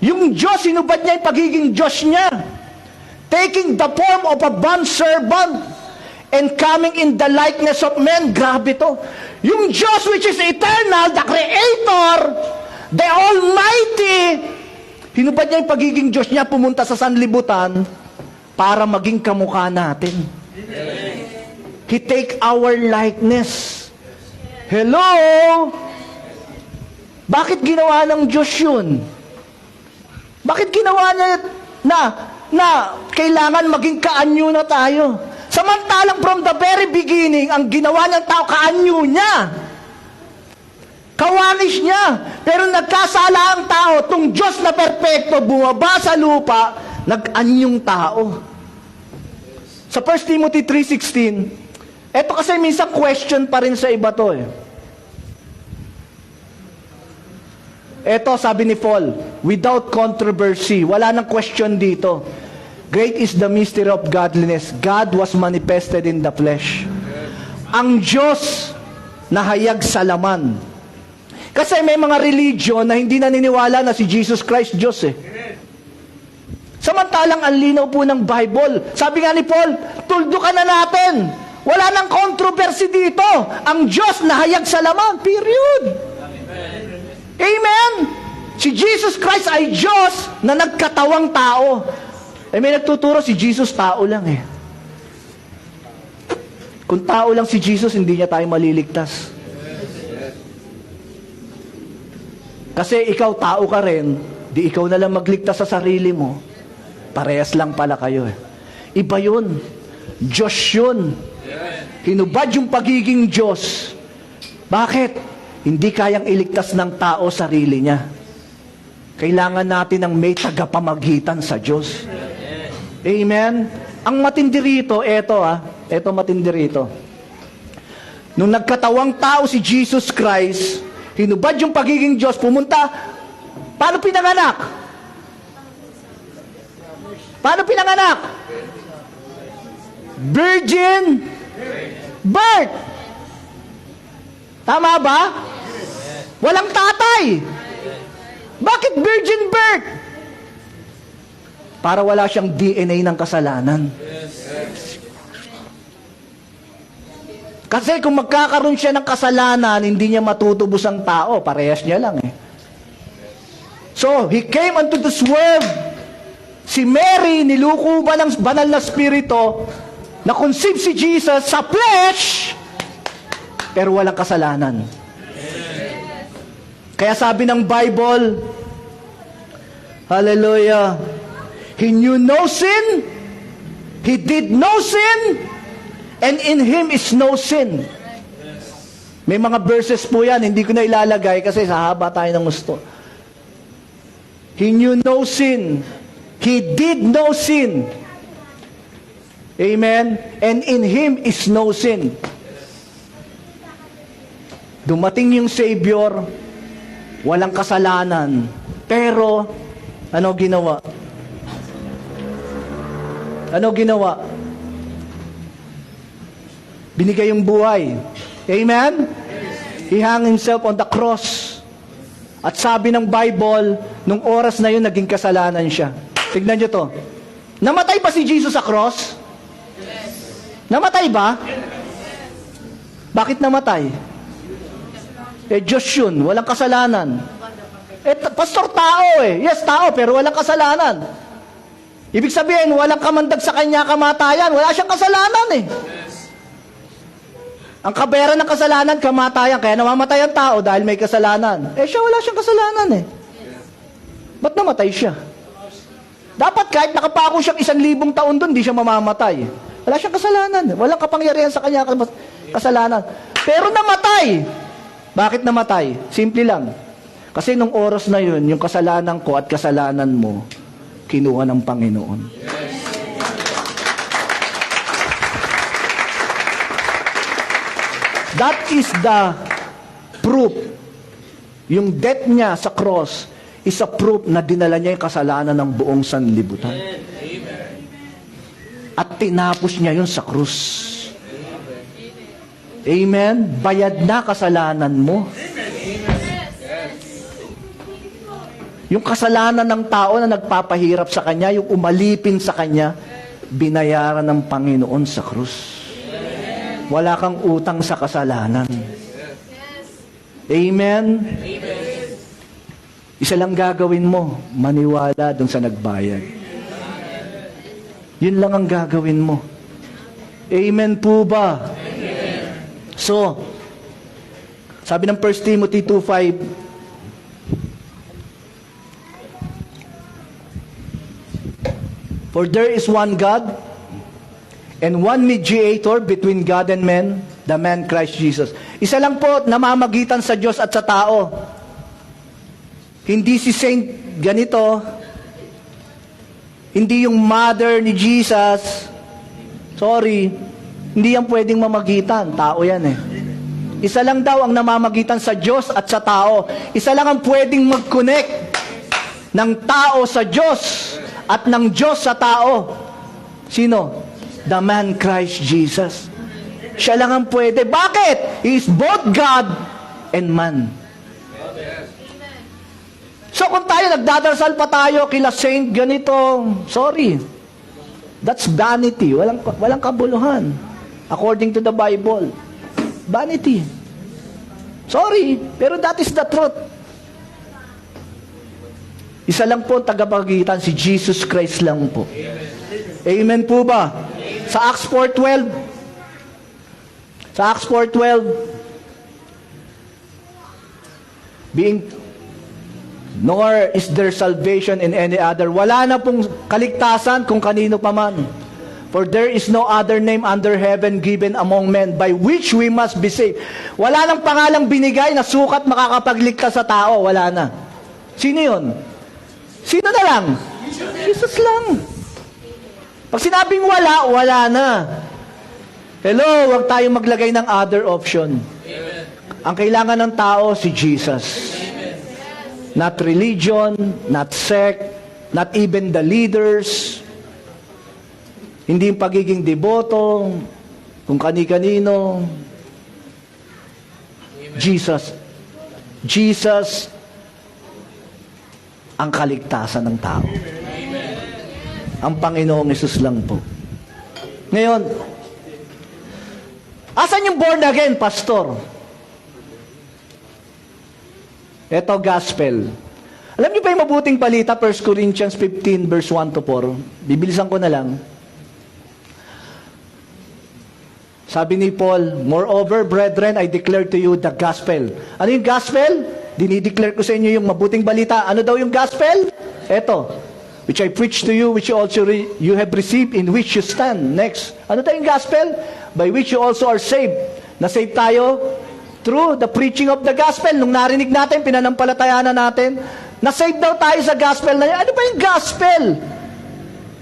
Yung Diyos, hinubad niya yung pagiging Diyos niya. Taking the form of a bondservant. and coming in the likeness of men. Grabe to. Yung Diyos which is eternal, the Creator, the Almighty, hinubad niya yung pagiging Diyos niya, pumunta sa sanlibutan para maging kamukha natin. He take our likeness. Hello? Bakit ginawa ng Diyos yun? Bakit ginawa niya na kailangan maging kaanyo na tayo? Samantalang from the very beginning, ang ginawa ng tao, kaanyo niya. Kawanis niya. Pero nagkasala ang tao, tong Diyos na perpekto, bumaba sa lupa, nag-anyong tao. Sa 1 Timothy 3:16, eto kasi minsan question pa rin sa iba to eh. Eto, sabi ni Paul, without controversy, wala nang question dito. Great is the mystery of godliness. God was manifested in the flesh. Ang Diyos nahayag sa laman. Kasi may mga religion na hindi naniniwala na si Jesus Christ Diyos eh. Samantalang ang linaw po ng Bible. Sabi nga ni Paul, tuldukan na natin. Wala nang controversy dito. Ang Diyos nahayag sa laman. Period. Amen? Si Jesus Christ ay Diyos na nagkatawang tao. Eh may nagtuturo, si Jesus tao lang eh. Kung tao lang si Jesus, hindi niya tayo maliligtas. Kasi ikaw tao ka rin, di ikaw na lang magligtas sa sarili mo. Parehas lang pala kayo eh. Iba yun. Diyos yun. Hinubad yung pagiging Diyos. Bakit? Hindi kayang iligtas ng tao sarili niya. Kailangan natin ng may tagapamagitan sa Diyos. Amen? Ang matindi rito, eto matindi rito. Nung nagkatawang tao si Jesus Christ, hinubad yung pagiging Diyos, pumunta, paano pinanganak? Paano pinanganak? Virgin birth. Tama ba? Walang tatay. Bakit virgin birth? Para wala siyang DNA ng kasalanan. Kasi kung magkakaroon siya ng kasalanan, hindi niya matutubos ang tao. Parehas niya lang eh. So, He came unto this world. Si Mary, niluko ba ng banal na spirito, na-conceive si Jesus sa flesh, pero walang kasalanan. Kaya sabi ng Bible, hallelujah, He knew no sin, He did no sin, and in Him is no sin. May mga verses po yan, hindi ko na ilalagay kasi sa haba tayo ng gusto. He knew no sin, He did no sin. Amen? And in Him is no sin. Dumating yung Savior, walang kasalanan. Pero, ano ginawa? Ano ginawa? Binigay yung buhay. Amen? He hung Himself on the cross. At sabi ng Bible, nung oras na yun, naging kasalanan siya. Tignan nyo to. Namatay pa si Jesus sa cross? Namatay ba? Bakit namatay? Eh, Diyos yun, walang kasalanan. Eh, pastor, tao eh. Yes, tao, pero walang kasalanan. Ibig sabihin, walang kamandag sa kanya kamatayan. Wala siyang kasalanan eh. Ang kabayaran ng kasalanan, kamatayan. Kaya namamatay ang tao dahil may kasalanan. Eh, siya wala siyang kasalanan eh. Ba't namatay siya? Dapat kahit nakapako siyang 1,000 taon doon, di siya mamamatay. Wala siyang kasalanan. Walang kapangyarihan sa kanya kasalanan. Pero namatay. Bakit namatay? Simple lang. Kasi nung oras na yun, yung kasalanan ko at kasalanan mo, kinuha ng Panginoon. That is the proof. Yung death niya sa cross is a proof na dinala niya yung kasalanan ng buong sanlibutan. At tinapos niya yun sa krus. Amen? Bayad na kasalanan mo. Yung kasalanan ng tao na nagpapahirap sa kanya, yung umalipin sa kanya, binayaran ng Panginoon sa krus. wala kang utang sa kasalanan. Amen? Isa lang gagawin mo, maniwala dun sa nagbayad. Yun lang ang gagawin mo. Amen po ba? So, sabi ng 1 Timothy 2:5, for there is one God and one mediator between God and men, the man Christ Jesus. Isa lang po namamagitan sa Diyos at sa tao. Hindi si Saint ganito, hindi yung mother ni Jesus. Sorry, hindi yan pwedeng mamagitan. Tao yan eh. Isa lang daw ang namamagitan sa Diyos at sa tao. Isa lang ang pwedeng mag-connect ng tao sa Diyos at ng Diyos sa tao. Sino? The man Christ Jesus. Siya lang ang pwede. Bakit? He is both God and man. So kung tayo nagdadasal pa tayo kila Saint ganito, sorry. That's vanity. Walang kabuluhan. According to the Bible. Vanity. Sorry, pero that is the truth. Isa lang po ang tagapagitan, si Jesus Christ lang po. Amen po ba? Sa Acts 4:12, being nor is there salvation in any other. Wala na pong kaligtasan kung kanino pa man. For there is no other name under heaven given among men by which we must be saved. Wala nang pangalang binigay na sukat makakapagligtas sa tao. Wala na. Sino yun? Sino na lang? Jesus lang. Pag sinabing wala, wala na. Hello, huwag tayong maglagay ng other option. Ang kailangan ng tao, si Jesus. Not religion, not sect, not even the leaders. Hindi yung pagiging deboto, kung kani-kanino. Jesus. Jesus ang kaligtasan ng tao. Ang Panginoong Hesus lang po. Ngayon, asan yung born again, pastor? Ito, gospel. Alam niyo ba yung mabuting balita, 1 Corinthians 15, verse 1 to 4? Bibilisan ko na lang. Sabi ni Paul, moreover, brethren, I declare to you the gospel. Ano yung gospel? Dinideclare ko sa inyo yung mabuting balita. Ano daw yung gospel? Ito, which I preach to you, which also you have received, in which you stand. Next, ano daw yung gospel? By which you also are saved. Na-save tayo through the preaching of the gospel. Nung narinig natin, pinanampalatayaan na natin, na-save daw tayo sa gospel na yun. Ano ba yung gospel?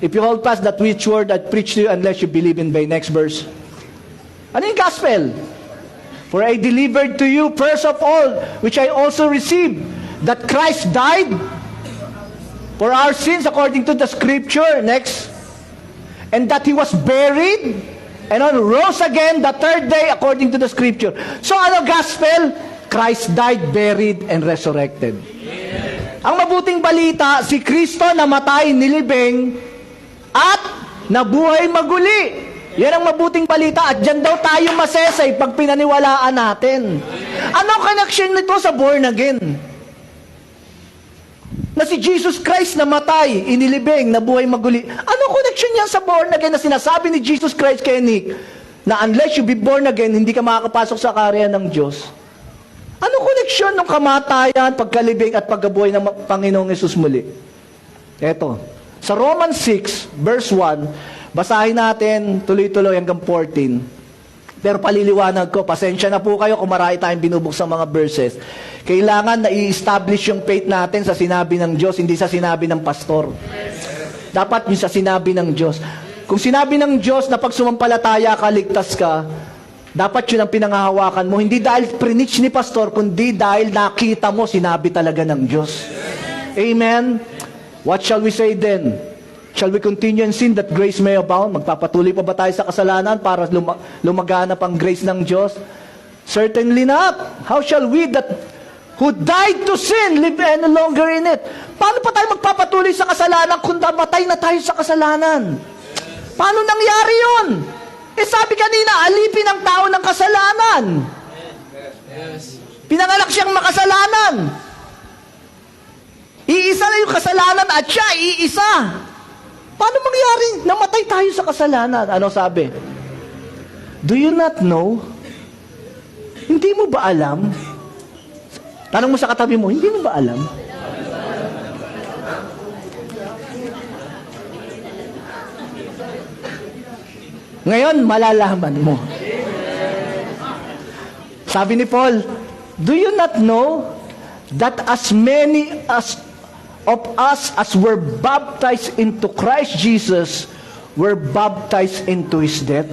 If you hold fast that which word I preach to you unless you believe in by next verse. Ano yung gospel? For I delivered to you first of all, which I also received, that Christ died for our sins according to the scripture. Next. And that He was buried, and rose again the third day according to the scripture. So ano gospel? Christ died, buried, and resurrected. Ang mabuting balita, si Kristo namatay, nilibing, at nabuhay maguli. Yan ang mabuting balita at dyan daw tayo masesay pag pinaniwalaan natin. Anong connection nito sa born again? Na si Jesus Christ namatay, inilibing, nabuhay maguli. Anong connection yan sa born again na sinasabi ni Jesus Christ kay Nick na unless you be born again, hindi ka makakapasok sa karya ng Diyos? Anong connection ng kamatayan, pagkalibing at pagkabuhay ng Panginoong Hesus muli? Eto, sa Romans 6, verse 1, basahin natin tuloy-tuloy hanggang 14. Pero paliliwanag ko, pasensya na po kayo kung marami tayong binubuksang mga verses. Kailangan na i-establish yung faith natin sa sinabi ng Diyos, hindi sa sinabi ng pastor. Dapat yung sa sinabi ng Diyos. Kung sinabi ng Diyos na pag sumampalataya ka, ligtas ka, dapat yun ang pinangahawakan mo. Hindi dahil preach ni pastor, kundi dahil nakita mo, sinabi talaga ng Diyos. Amen? What shall we say then? Shall we continue in sin that grace may abound? Magpapatuloy pa ba tayo sa kasalanan para lumaganap ang grace ng Diyos? Certainly not. How shall we that who died to sin live any longer in it? Paano pa tayo magpapatuloy sa kasalanan kung namatay na tayo sa kasalanan? Paano nangyari yun? Sabi kanina, alipin ang tao ng kasalanan. Pinanganak siyang makasalanan. Iisa na yung kasalanan at siya, iisa. Paano mangyari? Namatay tayo sa kasalanan. Ano sabi? Do you not know? Hindi mo ba alam? Tanong mo sa katabi mo, hindi mo ba alam? Ngayon, malalaman mo. Sabi ni Paul, do you not know that as many as of us as were baptized into Christ Jesus were baptized into His death?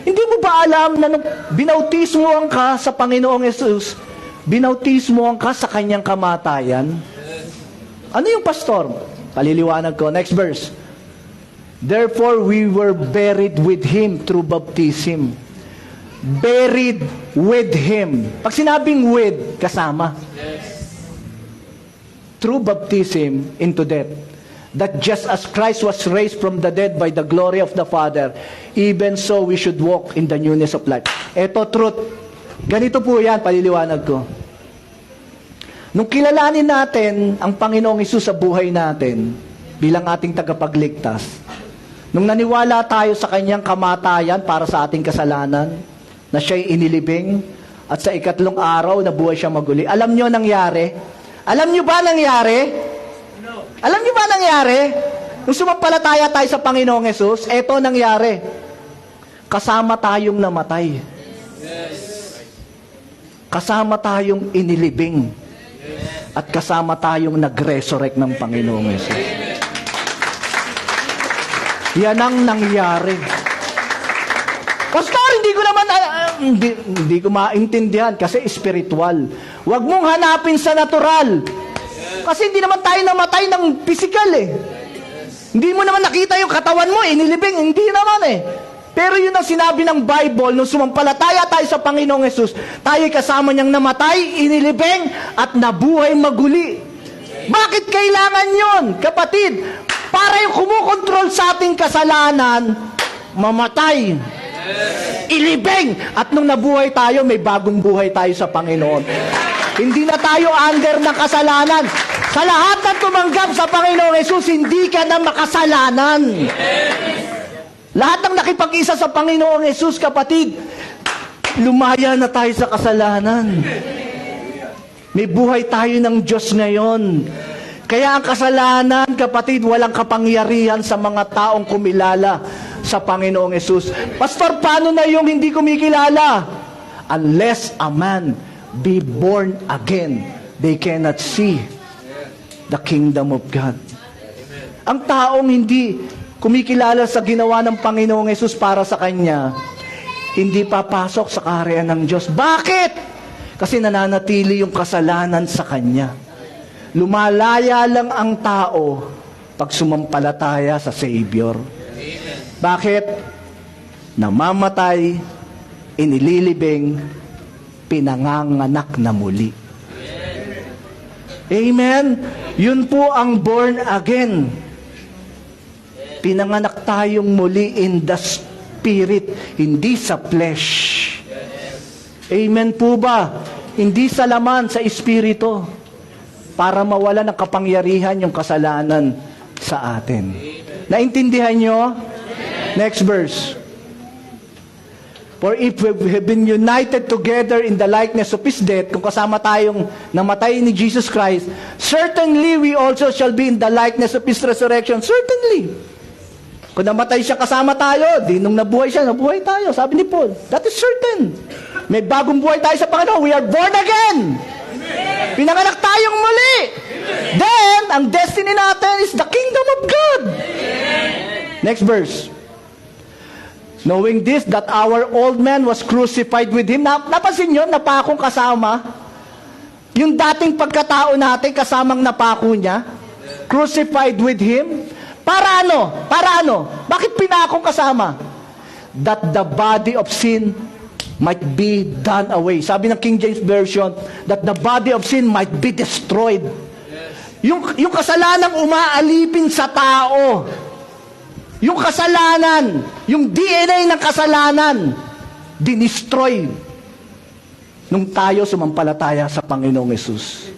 Hindi mo ba alam na nung binautismohan ka sa Panginoong Yesus, binautismohan ka sa Kanyang kamatayan? Ano yung pastor? Paliliwanag ko. Next verse. Therefore, we were buried with Him through baptism. Buried with Him. Pag sinabing with, kasama. Through baptism into death. That just as Christ was raised from the dead by the glory of the Father, even so we should walk in the newness of life. Ito, truth. Ganito po yan, paliliwanag ko. Nung kilalanin natin ang Panginoong Hesus sa buhay natin, bilang ating tagapagligtas, nung naniwala tayo sa Kanyang kamatayan para sa ating kasalanan, na siya'y inilibing, at sa ikatlong araw na buhay siya maguli, alam nyo nangyari? Alam nyo ba nangyari? Alam nyo ba nangyari? Nung sumampalataya tayo sa Panginoong Hesus, eto nangyari. Kasama tayong namatay. Kasama tayong inilibing. At kasama tayong nag-resurrect ng Panginoong Hesus. Yan ang nangyari. Pastor, hindi ko naman, hindi ko maintindihan kasi spiritual. Huwag mong hanapin sa natural. Kasi hindi naman tayo namatay ng physical eh. Hindi mo naman nakita yung katawan mo, inilibing, hindi naman eh. Pero yun ang sinabi ng Bible, nung sumampalataya tayo sa Panginoong Hesus, tayo'y kasama niyang namatay, inilibing, at nabuhay maguli. Bakit kailangan yun, kapatid? Para yung kumukontrol sa ating kasalanan, mamatay. Ilibing. At nung nabuhay tayo, may bagong buhay tayo sa Panginoon. Hindi na tayo under ng kasalanan. Sa lahat ng tumanggap sa Panginoong Hesus, hindi ka na makasalanan. Lahat ng nakipag-isa sa Panginoong Hesus, kapatid, lumaya na tayo sa kasalanan. May buhay tayo ng Diyos ngayon. Kaya ang kasalanan, kapatid, walang kapangyarihan sa mga taong kumilala sa Panginoong Hesus. Pastor, paano na yung hindi kumikilala? Unless a man be born again, they cannot see the kingdom of God. Ang taong hindi kumikilala sa ginawa ng Panginoong Hesus para sa kanya, hindi papasok sa kaharian ng Diyos. Bakit? Kasi nananatili yung kasalanan sa kanya. Lumalaya lang ang tao pag sumampalataya sa Savior. Bakit? Namamatay, inililibing, pinanganganak na muli. Amen? Yun po ang born again. Pinanganak tayong muli in the Spirit, hindi sa flesh. Amen po ba? Hindi sa laman, sa Espiritu. Para mawala ng kapangyarihan yung kasalanan sa atin. Naintindihan nyo? Next verse. For if we have been united together in the likeness of His death, kung kasama tayong namatay ni Jesus Christ, certainly we also shall be in the likeness of His resurrection. Certainly. Kung namatay siya, kasama tayo. Di nung nabuhay siya, nabuhay tayo. Sabi ni Paul, that is certain. May bagong buhay tayo sa Panginoon. We are born again. Pinanganak tayong muli. Then, ang destiny natin is the kingdom of God. Next verse. Knowing this, that our old man was crucified with Him. Napansin nyo, napakong kasama. Yung dating pagkatao natin, kasamang napako niya. Crucified with Him. Para ano? Para ano? Bakit pinakong kasama? That the body of sin might be done away. Sabi ng King James Version, that the body of sin might be destroyed. Yung kasalanang umaalipin sa tao. Yung kasalanan Yung DNA ng kasalanan, dinestroy nung tayo sumampalataya sa Panginoong Yesus.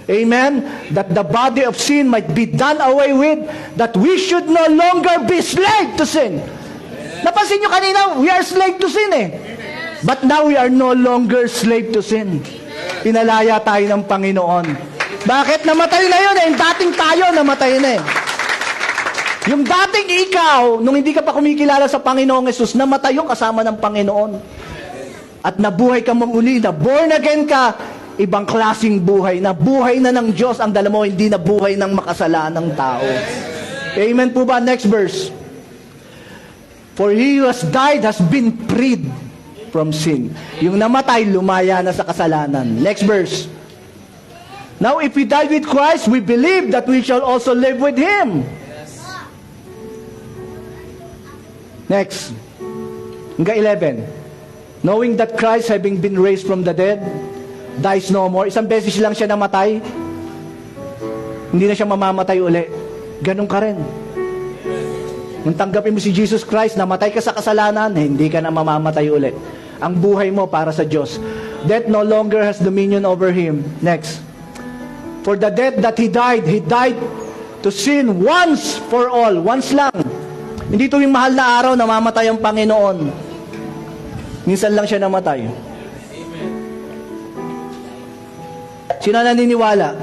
Amen? That the body of sin might be done away with, that we should no longer be slave to sin. Napansin nyo kanina, we are slave to sin eh. But now we are no longer slave to sin. Pinalaya tayo ng Panginoon. Bakit? Namatay na yun eh. Yung dating tayo, namatay na eh. Yung dating ikaw, nung hindi ka pa kumikilala sa Panginoong Yesus, namatay yung kasama ng Panginoon. At nabuhay ka mong uli, na born again ka, ibang klaseng buhay, na buhay na ng Diyos ang dala mo, hindi na buhay ng makasalanang tao. Amen po ba? Next verse. For he who has died has been freed from sin. Yung namatay, lumaya na sa kasalanan. Next verse. Now, if we died with Christ, we believe that we shall also live with Him. Next. Hanggang 11. Knowing that Christ, having been raised from the dead, dies no more. Isang beses lang siya namatay. Hindi na siya mamamatay uli. Ganun ka rin. Nung tanggapin mo si Jesus Christ, namatay ka sa kasalanan, hindi ka na mamamatay uli. Ang buhay mo para sa Diyos. Death no longer has dominion over him. Next. For the death that He died to sin once for all. Once lang. Hindi tuwing mahal na araw, namamatay ang Panginoon. Minsan lang siya namatay. Sino naniniwala?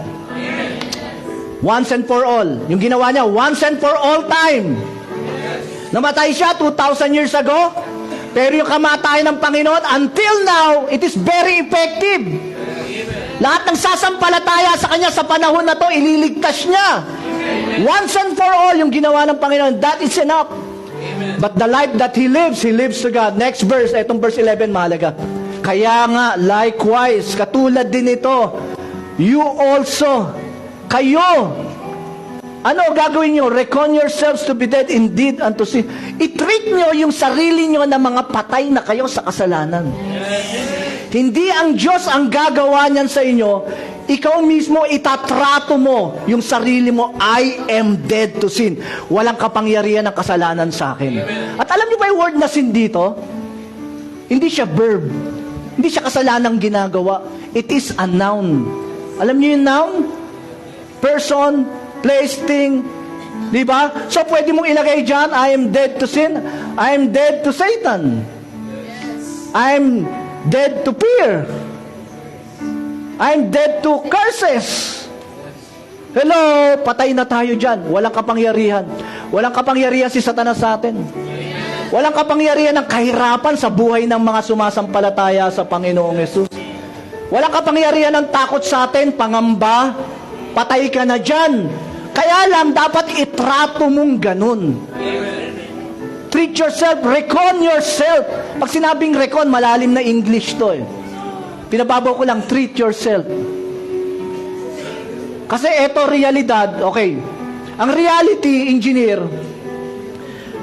Once and for all. Yung ginawa niya, once and for all time. Namatay siya 2,000 years ago, pero yung kamatayan ng Panginoon, until now, it is very effective. Lahat ng sasampalataya sa Kanya sa panahon na to, ililigtas niya. Once and for all, yung ginawa ng Panginoon, that is enough. But the life that He lives to God. Next verse, etong verse 11, mahalaga. Kaya nga, likewise, katulad din ito, you also, kayo, ano gagawin nyo? Reckon yourselves to be dead indeed unto sin. I-treat nyo yung sarili nyo na mga patay na kayo sa kasalanan. Hindi ang Diyos ang gagawa niyan sa inyo. Ikaw mismo, itatrato mo yung sarili mo, I am dead to sin. Walang kapangyarihan ng kasalanan sa akin. At alam niyo ba yung word na sin dito? Hindi siya verb. Hindi siya kasalanang ginagawa. It is a noun. Alam niyo yung noun? Person, place, thing. Di ba? So, pwede mong ilagay dyan, I am dead to sin. I am dead to Satan. I am dead to fear. I am dead to curses. Hello, patay na tayo dyan. Walang kapangyarihan. Walang kapangyarihan si Satanas sa atin. Walang kapangyarihan ng kahirapan sa buhay ng mga sumasampalataya sa Panginoong Yesus. Walang kapangyarihan ng takot sa atin, pangamba. Patay ka na dyan. Kaya lang, dapat itrato mong ganun. Treat yourself, recon yourself. Pag sinabing recon, malalim na English to eh. Pinababaw ko lang, treat yourself. Kasi eto realidad, okay. Ang reality, engineer,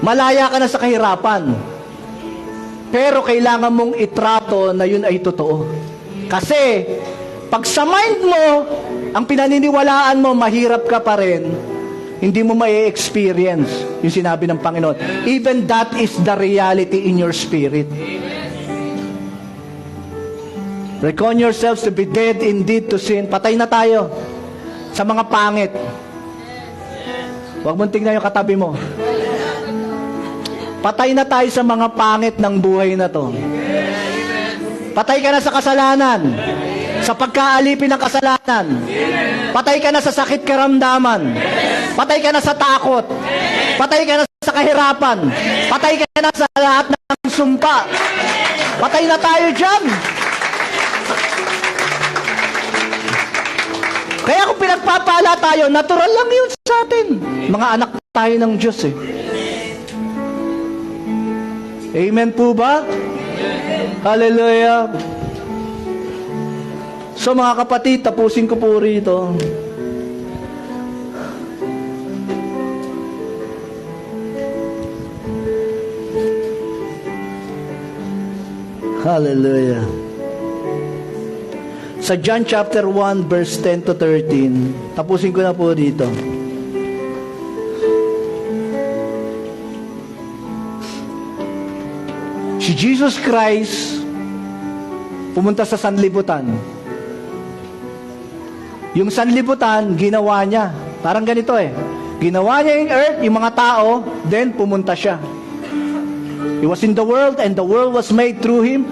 malaya ka na sa kahirapan. Pero kailangan mong itrato na yun ay totoo. Kasi, pag sa mind mo, ang pinaniniwalaan mo, mahirap ka pa rin, hindi mo ma-experience yung sinabi ng Panginoon. Even that is the reality in your spirit. Reckon yourselves to be dead indeed to sin. Patay na tayo sa mga pangit. Huwag mong tingnan yung katabi mo. Patay na tayo sa mga pangit ng buhay na to. Patay ka na sa kasalanan. Sa pagkaalipin ng kasalanan. Patay ka na sa sakit karamdaman. Patay ka na sa takot. Patay ka na sa kahirapan. Patay ka na sa lahat ng sumpa. Patay na tayo dyan. Kaya kung pinagpapala tayo, natural lang yun sa atin. Mga anak tayo ng Diyos eh. Amen po ba? Hallelujah. So mga kapatid, tapusin ko po rito. Hallelujah. Sa John chapter 1 verse 10 to 13, tapusin ko na po dito. Si Jesus Christ, pumunta sa sanlibutan. Yung sanlibutan, ginawa niya. Parang ganito eh. Ginawa niya yung earth, yung mga tao, then pumunta siya. He was in the world and the world was made through Him.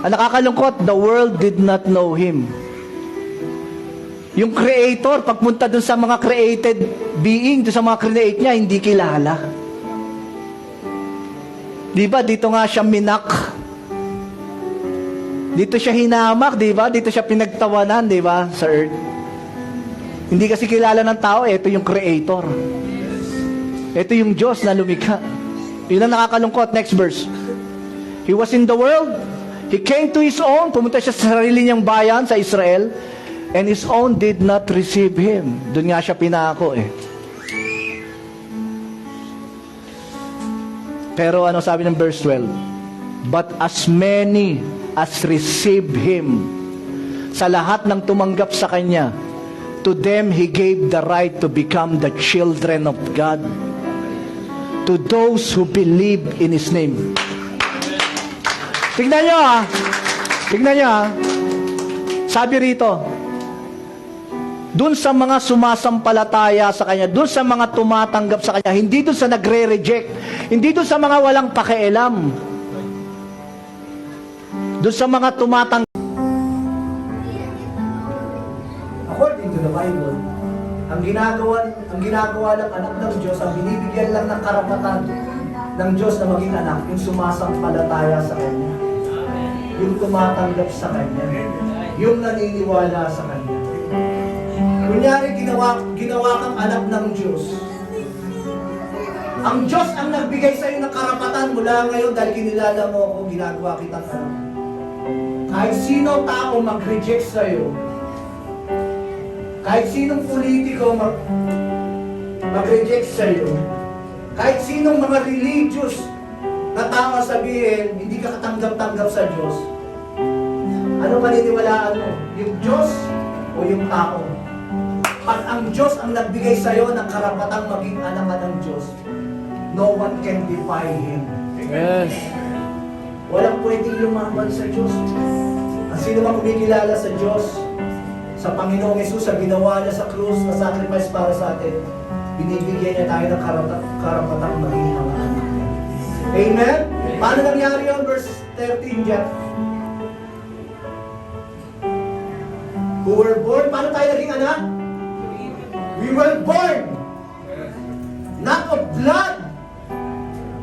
Ang nakakalungkot, the world did not know Him. Yung Creator, pagpunta dun sa mga created being, dun sa mga create niya, hindi kilala. Diba, dito nga siya minak. Dito siya hinamak, diba? Dito siya pinagtawanan, diba? Sa earth. Hindi kasi kilala ng tao, ito yung Creator. Ito yung Diyos na lumikha. Yun ang nakakalungkot. Next verse. He was in the world. He came to His own. Pumunta siya sa sarili niyang bayan, sa Israel. And His own did not receive Him. Doon nga siya pinako eh. Pero ano sabi ng verse 12? But as many as received Him, sa lahat ng tumanggap sa Kanya, to them He gave the right to become the children of God. To those who believe in His name. Tignan nyo ha. Tignan nyo ha. Sabi rito, dun sa mga sumasampalataya sa Kanya, dun sa mga tumatanggap sa Kanya, hindi dun sa nagre-reject, hindi dun sa mga walang pakialam, dun sa mga tumatanggap. According to the Bible, ang ginagawa ng anak ng Diyos, ang binibigyan lang ng karapatan ng Diyos na maging anak, yung sumasampalataya sa Kanya, yung tumatanggap sa Kanya, yung naniniwala sa Kanya. Kunyari, ginawa kang anak ng Diyos. Ang Diyos ang nagbigay sa iyo ng karapatan mula ngayon dahil kinilala mo ako, ginagawa kitang anak. Kahit sino tao mag-reject sa iyo, kahit sinong politiko mag-reject sa iyo, kahit sinong mga religious na tao sabihin, hindi ka katanggap-tanggap sa Diyos, ano paniniwalaan mo? Yung Diyos o yung tao? Pag ang Diyos ang nagbigay sa iyo ng karapatang maging anak ng Diyos, no one can defy Him. Yes. Walang pwedeng lumaban sa Diyos. Ang sino mang kumikilala sa Diyos, sa Panginoong Yesus, sa ginawa niya sa krus, na sacrifice para sa atin, binibigyan niya tayo ng karapatang maging mga anak niya. Amen? Paano nangyari yun? Verse 13 dyan. Who were born? Paano tayo naging anak? We were born, not of blood.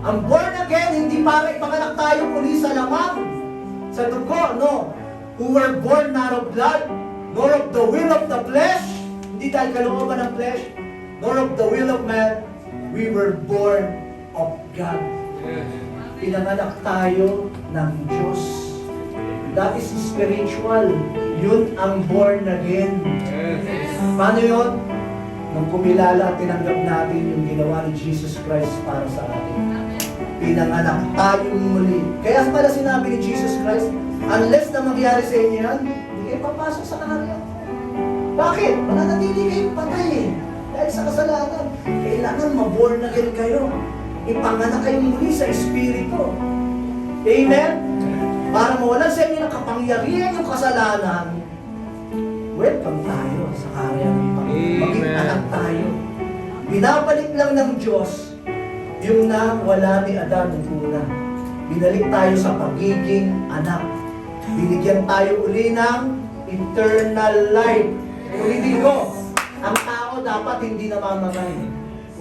Ang born again, hindi para ipanganak tayo muli sa lamang, sa dugo, no. Who were born not of blood, nor of the will of the flesh, hindi dahil kalooban ng flesh, nor of the will of man, we were born of God. Pinanganak tayo ng Diyos. That is spiritual. Yun ang born again. Paano yun? Nung kumilala at tinanggap natin yung ginawa ni Jesus Christ para sa atin. Pinanganak tayong muli. Kaya pala sinabi ni Jesus Christ, unless na mangyari sa inyo yan, hindi kayo papasok sa kaharian. Bakit? Mananatili kayong patay eh. Dahil sa kasalanan. Kailangan maborn again kayo. Ipanganak kayong muli sa Espiritu. Amen? Para mawalan sa inyo ng kapangyarihan yung kasalanan, welcome tayo sa kaharian. Maging anak tayo. Binabalik lang ng Diyos yung nawala ni Adan ng una. Binalik tayo sa pagiging anak. Binigyan tayo uli ng eternal life. Ulitin ko, ang tao dapat hindi namamatay.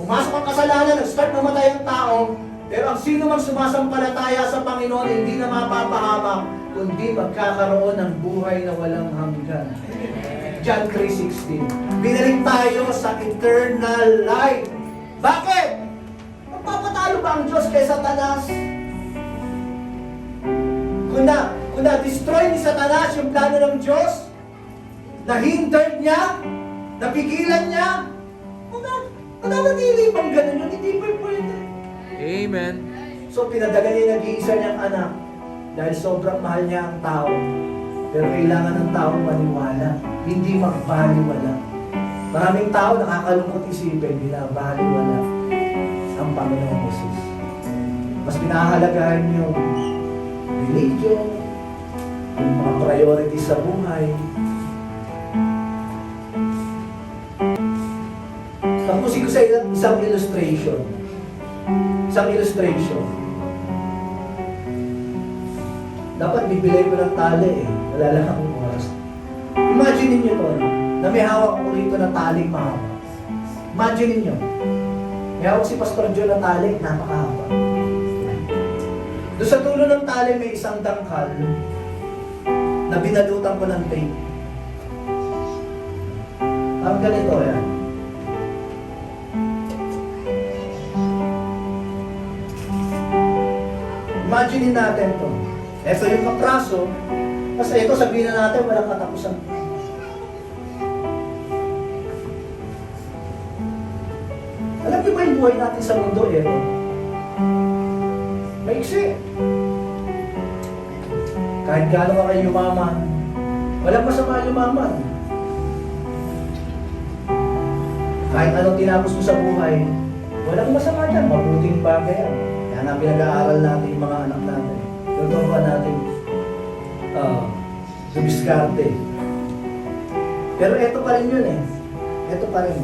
Pumasok ang kasalanan, nag-start mamatay ang tao, pero ang sino mang sumasampalataya sa Panginoon, hindi na mapapahamak, kundi magkakaroon ng buhay na walang hanggan. John 3:16. Binalik tayo sa eternal life. Bakit? Magpapatalo ba ang Diyos kay Satanas? Kung na-destroy ni Satanas yung plano ng Diyos, na-hindered niya, napigilan niya, mananatili bang ganun yun? Hindi pa pwede. Amen. So pinadagan niya nag-iisa niyang anak dahil sobrang mahal niya ang tao. Pero kailangan ng tao maniwala, hindi magbaliwala. Maraming tao nakakalungkot isipin, binabaliwala ang Panginoong Jesus. Mas pinahahalagahan yung religion, yung mga priorities sa buhay. Tapusin ko sa isang illustration. Isang illustration. Dapat bibilay ko ng tali eh. Wala lang akong oras. Imagine niyo to, na may hawak ko rito na taling mahaba. Imagine niyo. May hawak si Pastor Joe na tali, napakahaba. Doon sa dulo ng tali may isang dangkal na binalutan ko ng tape. Ang ganito yan. Imagine natin to. Ito yung kapraso, kasi ito sabihin na natin walang katapusan. Alam niyo ba yung buhay natin sa mundo, ito? Maiksi. Kahit gaano ka kayo yumaman, walang masama yumaman. Kahit anong tinapos mo sa buhay, walang masama yan, mabuting bagay yan. Kaya nga pinag-aaral natin yung mga anak natin. Tuturuan natin dumiskarte. Pero eto pa rin yun eh. Eto pa rin.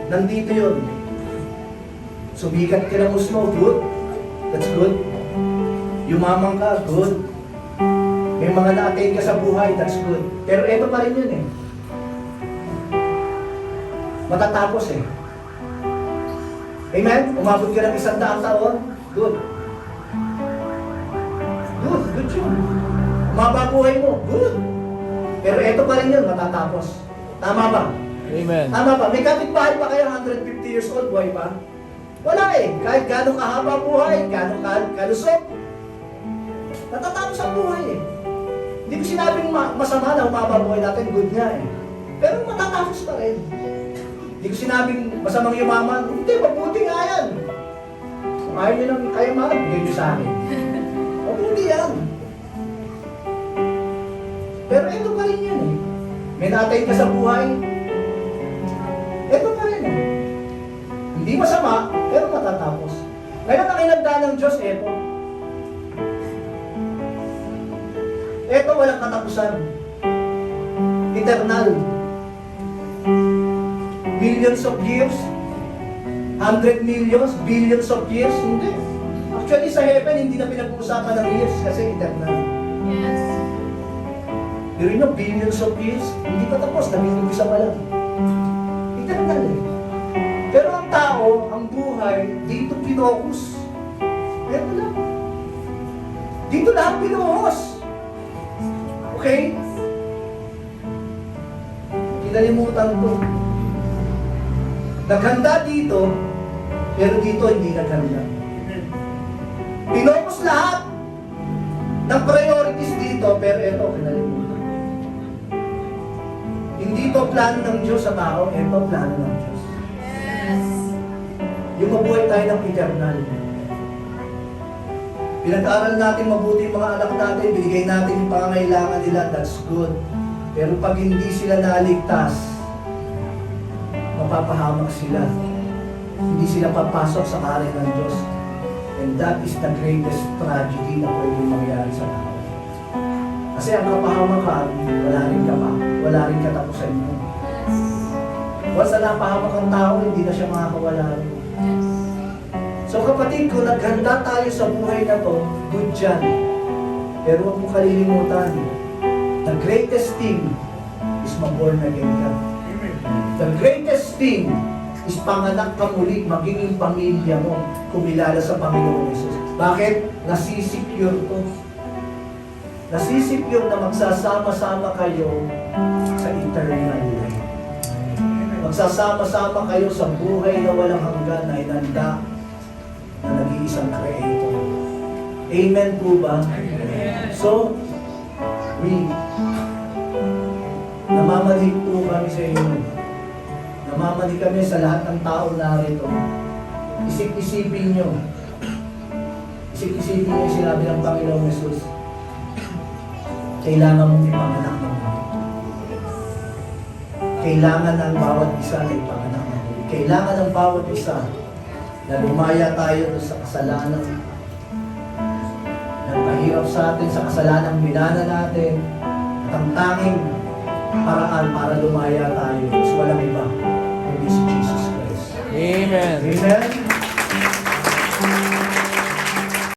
Nandito yun. Sumikat ka ng musmo, good. That's good. Yumaman ka, good. May mga na-attain ka sa buhay, that's good. Pero eto pa rin yun eh. Matatapos eh. Amen? Umabot ka ng 100 taon, good. Good yun. Umaba buhay mo, good. Pero eto pa rin yun, matatapos. Tama ba? Amen. Tama ba? May kapitbahay pa kayo 150 years old, buhay pa? Wala eh. Kahit gano'ng kahaba buhay, gano'ng kalusok, natatapos ang buhay eh. Hindi ko sinabing masama na umaba buhay natin, good nga eh. Pero matatapos pa rin. Hindi ko sinabing masamang yumaman, hindi, mabuti nga yan. Kung ayaw nyo ng kayaman, bigay nyo sa akin. Mabuti yan. Pero ito pa rin yan eh. May natay ka sa buhay, ito pa rin eh. Hindi masama, pero matatapos. Ngayon ang inagdaan ng Diyos, ito. Ito walang katapusan. Eternal. Millions of years, 100 millions, billions of years, hindi. Actually sa heaven, hindi na pinag-uusapan ng years kasi eternal. Yes. Pero yun yung billions of years, hindi pa tapos, nag-umpisa pa lang. Eternal eh. Pero ang tao, ang buhay, dito pinokus. Pero lang. Dito lahat pinuhos. Okay? Kinalimutan ko. Naghanda dito, pero dito hindi naghanda. Pinokus lahat ng priorities dito, pero ito, kinalimutan. Hindi to plano ng Diyos sa tao, ito plano ng Diyos. Yes. Yung mabuhay tayo ng eternal. Pinag-aral natin mabuti yung mga anak natin, binigay natin yung pangangailangan nila, that's good. Pero pag hindi sila naligtas, mapapahamak sila. Hindi sila papasok sa karin ng Diyos. And that is the greatest tragedy na pwedeng mangyari sa tao. Kasi ang kapahamakan, wala rin katapusan mo. Once na napahamak ang tao, hindi na siya makakawala rin. So kapatid, kung naghanda tayo sa buhay na to, good dyan. Pero huwag mong kalilimutan, the greatest thing is ma-born again ka. The greatest thing is panganak ka muli, magiging pamilya mo, kumilala sa Panginoon Jesus. Bakit? Nasisecure to. Nasisecure na magsasama-sama kayo sa eternal life. Magsasama-sama kayo sa buhay na walang hanggan na inanda na nag-iisang Creator. Amen po ba? So, namamalig po kami sa inyo. Namamalig kami sa lahat ng tao narito. Isip-isipin nyo. Isip-isipin nyo yung sinabi ng Panginoong Jesus. Kailangan mong ipanganak ng muli. Kailangan ng bawat isa na ipanganak ng muli. Kailangan ng bawat isa na lumaya tayo sa kasalanan ng hirap sa atin, sa kasalanang binana natin. At ang tanging paraan para lumaya tayo is walang iba, kundi si Jesus Christ. Amen. Amen?